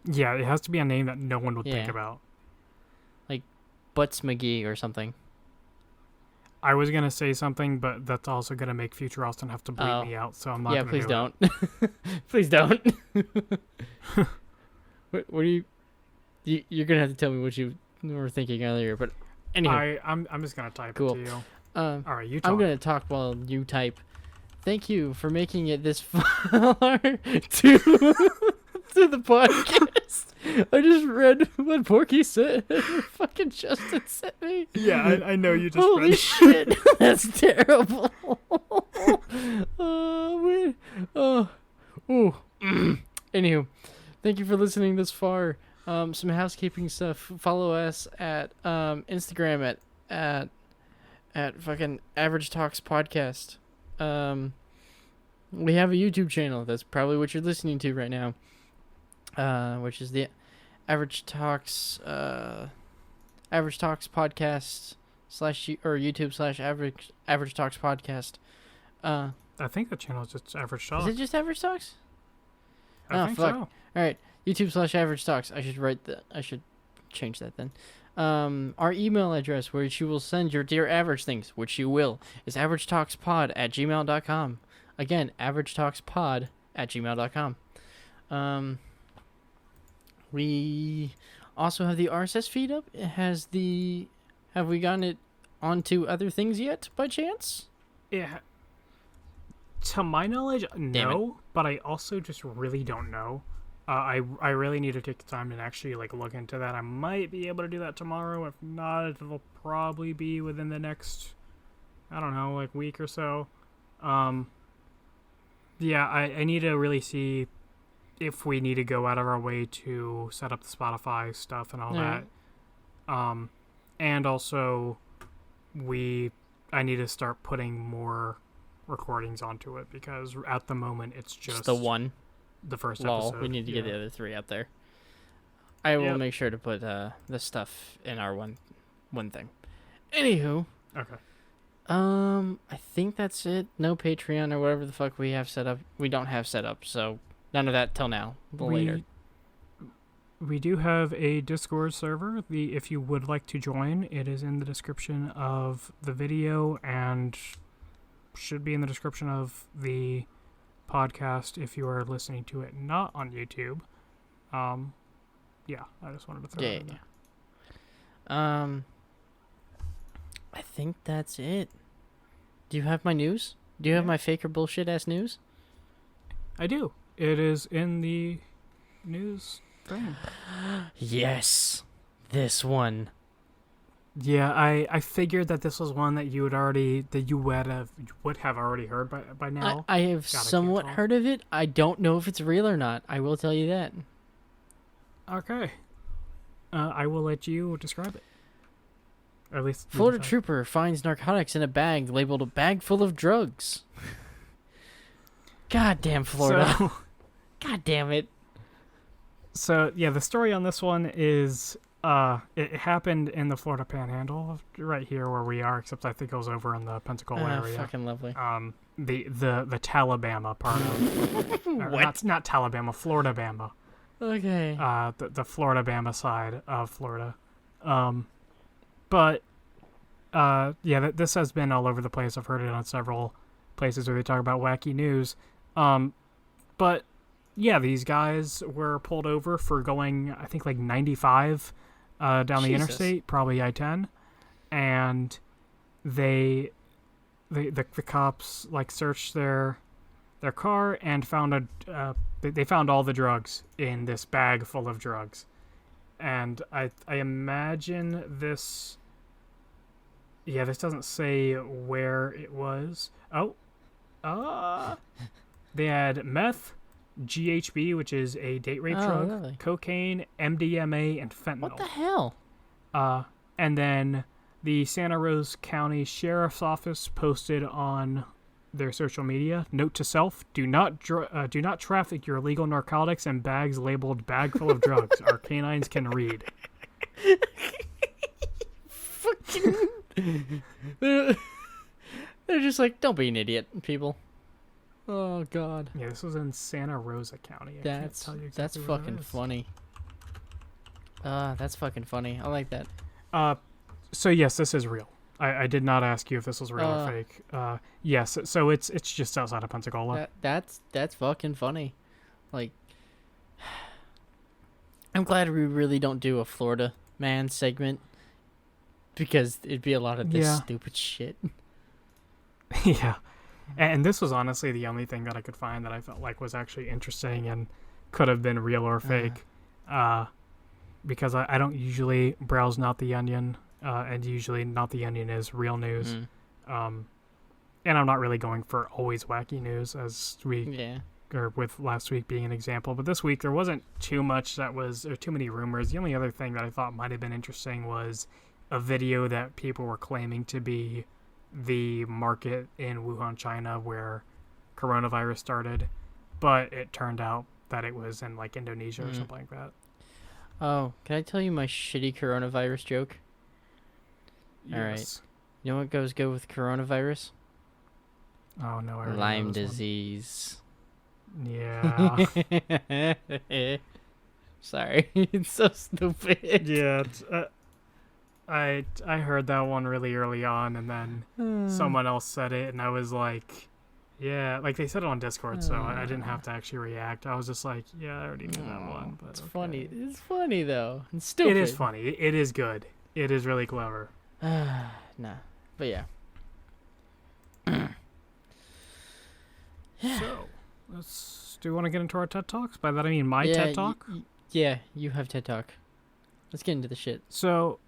Yeah, it has to be a name that no one would think about. Like Butts McGee or something. I was gonna say something, but that's also gonna make future Austin have to bleep me out, so I'm not. Yeah, gonna please do don't. Please don't. What are you? You're gonna have to tell me what you were thinking earlier, but anyway. I'm just gonna type it to you. All right, you talk. I'm gonna talk while you type. Thank you for making it this far to the podcast. I just read what Porky said. Fucking Justin sent me. Yeah, I know you just Holy read. shit, that's terrible. Oh, man. Ooh. Anywho, thank you for listening this far. Some housekeeping stuff. Follow us at Instagram at fucking Average Talks Podcast. We have a YouTube channel. That's probably what you're listening to right now. which is the Average Talks Average Talks podcast slash or YouTube slash Average Talks podcast. I think the channel is just Average Talk. Is it just Average Talks? I think fuck. so. All right, YouTube slash Average Talks. I should change that then. Our email address, which you will send your Dear Average things, which you will, is averagetalkspod@gmail.com. Again, averagetalkspod@gmail.com. We also have the RSS feed up. It has the... Have we gotten it onto other things yet, by chance? Yeah. To my knowledge, no. But I also just really don't know. I really need to take the time and actually look into that. I might be able to do that tomorrow. If not, it'll probably be within the next, I don't know, week or so. Yeah, I need to really see if we need to go out of our way to set up the Spotify stuff and all that. And also, I need to start putting more recordings onto it because at the moment it's just the one. The first Lol, episode. we need to get the other 3 out there. I will make sure to put the stuff in our one thing. Anywho. Okay. I think that's it. No Patreon or whatever the fuck we have set up. We don't have set up, so none of that till now. Later. We do have a Discord server. If you would like to join, it is in the description of the video and should be in the description of the podcast if you are listening to it not on YouTube. Yeah, I just wanted to throw that in there. I think that's it. Do you have my news? Do you have my fake or bullshit ass news? I do. It is in the news thing. Yes. This one. Yeah, I figured that this was one that you would have already heard by now. I have somewhat heard of it. I don't know if it's real or not. I will tell you that. Okay. I will let you describe it. Or at least Florida trooper finds narcotics in a bag labeled a bag full of drugs. Goddamn Florida. God damn it. So, yeah, the story on this one is it happened in the Florida Panhandle, right here where we are, except I think it was over in the Pensacola area. Fucking lovely. The Talabama part of what? Not Talabama, Florida Bama. Okay. The Florida Bama side of Florida. But yeah, this has been all over the place. I've heard it on several places where they talk about wacky news. But yeah, these guys were pulled over for going, I think, 95 down the interstate, probably I-10, and the cops searched their car and found they found all the drugs in this bag full of drugs, and I imagine this. Yeah, this doesn't say where it was. They had meth, GHB, which is a date rape drug, really? cocaine, MDMA, and fentanyl. What the hell? And then the Santa Rosa County Sheriff's Office posted on their social media, note to self, do not traffic your illegal narcotics in bags labeled bag full of drugs. Our canines can read. Fucking... They're just don't be an idiot, people. Oh God. Yeah, this was in Santa Rosa County. That's fucking funny. That's fucking funny. I like that. So yes, this is real. I did not ask you if this was real or fake. Yes, so it's just outside of Pensacola. That's fucking funny. I'm glad we really don't do a Florida man segment because it'd be a lot of this stupid shit. Yeah. And this was honestly the only thing that I could find that I felt was actually interesting and could have been real or fake. Because I don't usually browse Not the Onion, and usually Not the Onion is real news. And I'm not really going for always wacky news, as or with last week being an example. But this week there wasn't too many rumors. The only other thing that I thought might have been interesting was a video that people were claiming to be the market in Wuhan, China, where coronavirus started, but it turned out that it was in like Indonesia or something like that. Oh, can I tell you my shitty coronavirus joke? All right. Yes. You know what goes good with coronavirus? Oh no, I already know Lyme this one. disease. Yeah. Sorry, it's so stupid. Yeah. I heard that one really early on, and then someone else said it, and I was like, yeah, like they said it on Discord, so I didn't have to actually react. I was just like, yeah, I already knew that one. But It's okay. funny. It's funny though. It's stupid. It is funny. It is good. It is really clever. Nah, but yeah. So, do you want to get into our TED Talks? By that I mean my Yeah, TED Talk. Yeah, you have TED Talk. Let's get into the shit. So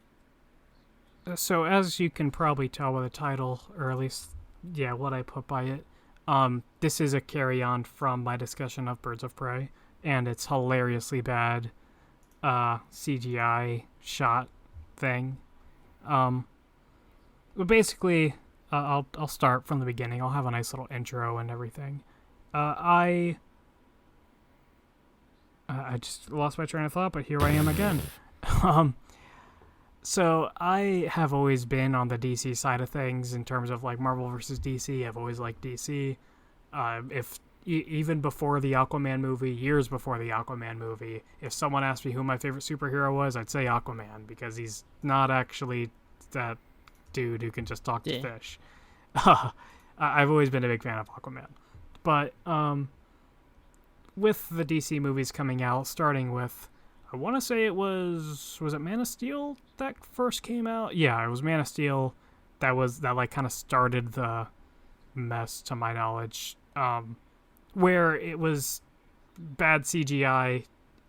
as you can probably tell by the title, or at least, yeah, what I put by it, this is a carry-on from my discussion of Birds of Prey, and its hilariously bad CGI shot thing. But basically, I'll start from the beginning. I'll have a nice little intro and everything. I just lost my train of thought, but here I am again. So I have always been on the DC side of things in terms of like Marvel versus DC. I've always liked DC. Even before the Aquaman movie, years before the Aquaman movie, if someone asked me who my favorite superhero was, I'd say Aquaman, because he's not actually that dude who can just talk to fish. I've always been a big fan of Aquaman. But with the DC movies coming out, starting with, I want to say it was it Man of Steel that first came out? Yeah, it was Man of Steel that like kind of started the mess, to my knowledge, where it was bad CGI,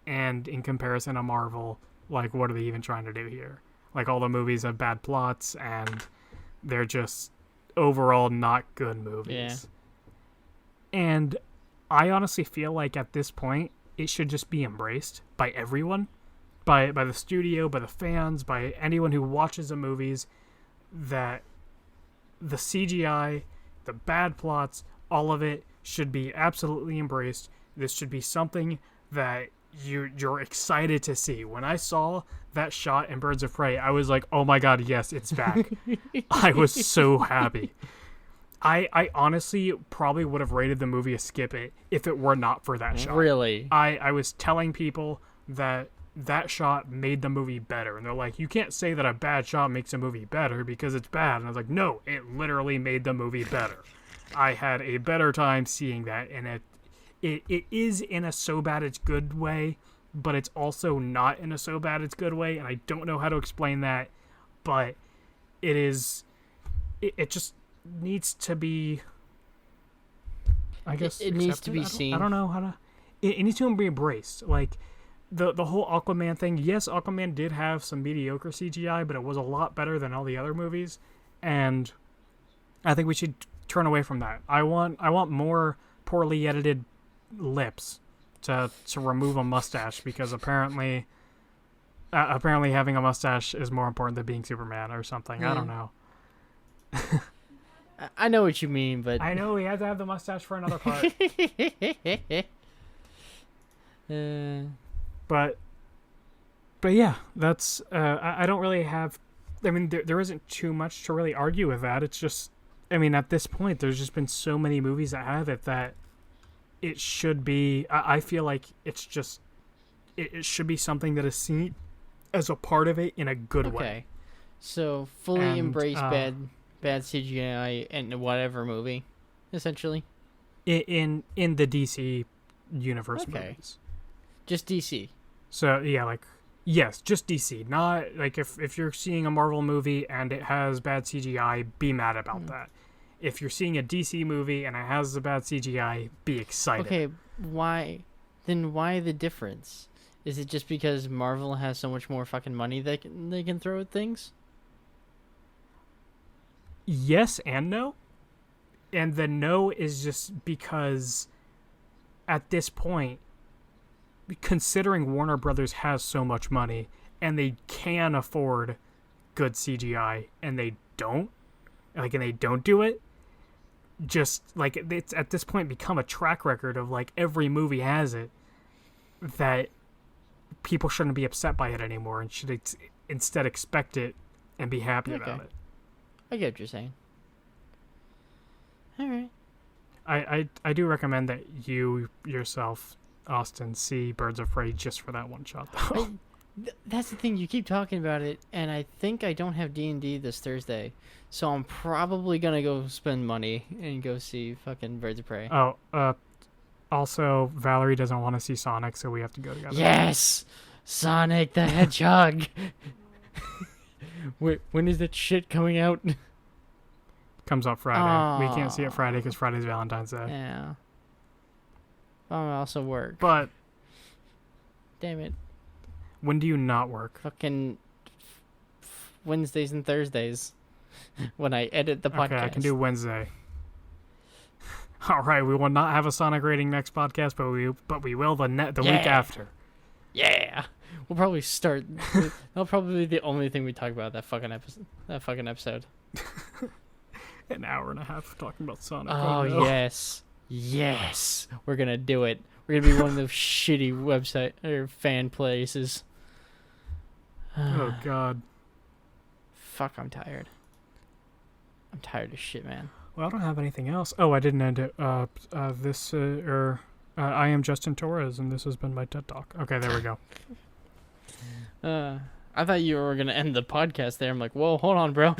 and in comparison to Marvel, like, what are they even trying to do here? Like, all the movies have bad plots, and they're just overall not good movies. Yeah. And I honestly feel like at this point, it should just be embraced by everyone, by the studio, by the fans, by anyone who watches the movies, that the CGI, the bad plots, all of it should be absolutely embraced. This should be something that you're excited to see. When I saw that shot in Birds of Prey, I was like, oh my god, yes, it's back. I was so happy. I honestly probably would have rated the movie a skip it if it were not for that shot. Really? I was telling people that shot made the movie better, and they're like, you can't say that a bad shot makes a movie better because it's bad. And I was like, no, it literally made the movie better. I had a better time seeing that, and it is in a so bad it's good way, but it's also not in a so bad it's good way, and I don't know how to explain that, but it is, it just needs to be, I guess, it needs to be seen. I don't know how to, it needs to be embraced. Like, the whole Aquaman thing, yes, Aquaman did have some mediocre CGI, but it was a lot better than all the other movies, and I think we should turn away from that. I want more poorly edited lips to remove a mustache, because apparently having a mustache is more important than being Superman or something. I don't know. I know what you mean, but I know he had to have the mustache for another part. But yeah, that's I don't really have, I mean, there isn't too much to really argue with that. It's just, I mean, at this point, there's just been so many movies that have it that it should be, I feel like it's just, it should be something that is seen as a part of it in a good way. Okay, so fully embrace bad CGI in whatever movie, essentially. In the DC universe movies. Just DC. So yeah, like, yes, just DC. Not like if you're seeing a Marvel movie and it has bad CGI, be mad about that. If you're seeing a DC movie and it has the bad CGI, be excited. Okay, why the difference? Is it just because Marvel has so much more fucking money that they can throw at things? Yes and no. And the no is just because at this point, considering Warner Brothers has so much money and they can afford good CGI and they don't do it, just like it's at this point become a track record of like every movie has it. that people shouldn't be upset by it anymore and should instead expect it and be happy about Okay. it. I get what you're saying. All right. I do recommend that you yourself, Austin, see Birds of Prey just for that one shot, though. That's the thing. You keep talking about it, and I think I don't have D&D this Thursday, so I'm probably gonna go spend money and go see fucking Birds of Prey. Also, Valerie doesn't want to see Sonic, so we have to go together. Yes, Sonic the Hedgehog. Wait, when is that shit coming out? Comes up Friday. We can't see it Aw. Friday because Friday's Valentine's Day. Yeah. I also work. But Damn it. when do you not work? Fucking Wednesdays and Thursdays when I edit the podcast. Okay, I can do Wednesday. All right, we will not have a Sonic rating next podcast, but we will the week after. Yeah. We'll probably start. That'll probably be the only thing we talk about that fucking episode. An hour and a half talking about Sonic. Oh, no. yes. We're gonna do it. We're gonna be one of those shitty website or fan places. Oh God. Fuck, I'm tired. I'm tired of shit, man. Well, I don't have anything else. Oh, I didn't end it. I am Justin Torres, and this has been my TED Talk. Okay, there we go. I thought you were gonna end the podcast there. I'm like, whoa, hold on, bro.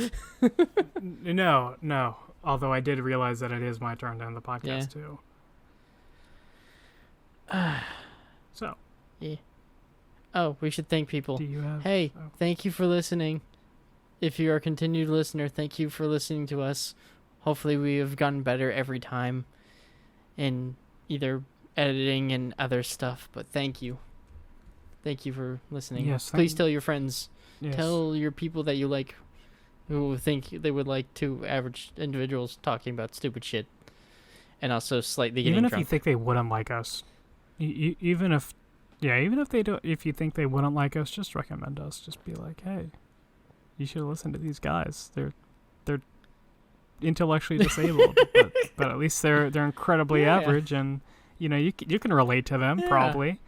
No. Although I did realize that it is my turn to end the podcast too. So. Yeah. Oh, we should thank people. Do you have? Hey, oh. thank you for listening. If you are a continued listener, thank you for listening to us. Hopefully we have gotten better every time in either editing and other stuff, but thank you. Thank you for listening. Yes, Please tell your friends. Yes. Tell your people that you like who think they would like two average individuals talking about stupid shit. And also slightly getting Even if drunk. you think they wouldn't like us, even if they don't, if you think they wouldn't like us, just recommend us. Just be like, hey, you should listen to these guys. They're intellectually disabled, but at least they're incredibly average, and you can relate to them probably.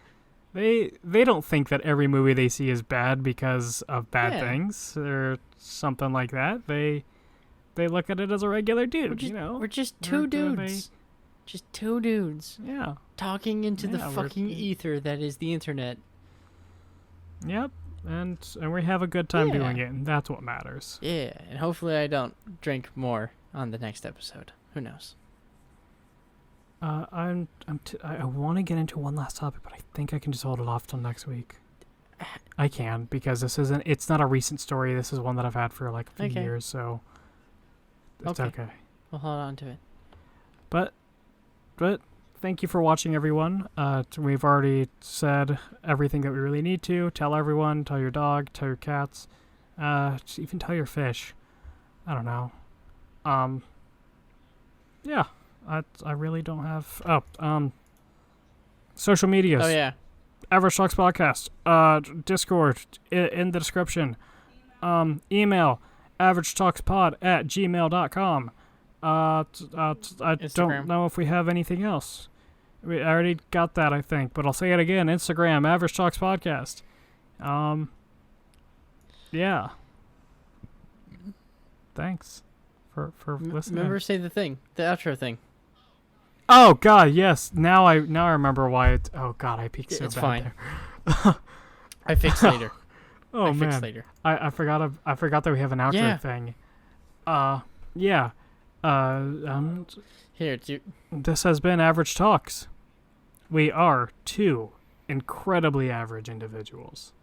They don't think that every movie they see is bad because of bad things or something like that. They look at it as a regular dude. We're just two dudes. Just two dudes. Yeah. Talking into the fucking ether that is the internet. Yep. And we have a good time doing it, and that's what matters. Yeah, and hopefully I don't drink more on the next episode. Who knows? I want to get into one last topic, but I think I can just hold it off till next week. I can, because it's not a recent story. This is one that I've had for like a few years, so it's okay. We'll hold on to it. But thank you for watching, everyone. We've already said everything that we really need to. Tell everyone, tell your dog, tell your cats, even tell your fish. I don't know. Yeah, I really don't have... social medias. Oh, yeah. Average Talks Podcast. Discord in the description. Email averagetalkspod@gmail.com. I don't know if we have anything else. I already got that, I think, but I'll say it again. Instagram, Average Talks Podcast. Yeah. Thanks for listening. Remember, say the outro thing. Oh God, yes. Now I remember why it. Oh God, I peeked so it's bad fine. there. I fix later. Oh I man, fix later. I forgot that we have an outro thing. Yeah. Here, it's you. This has been Average Talks. We are two incredibly average individuals.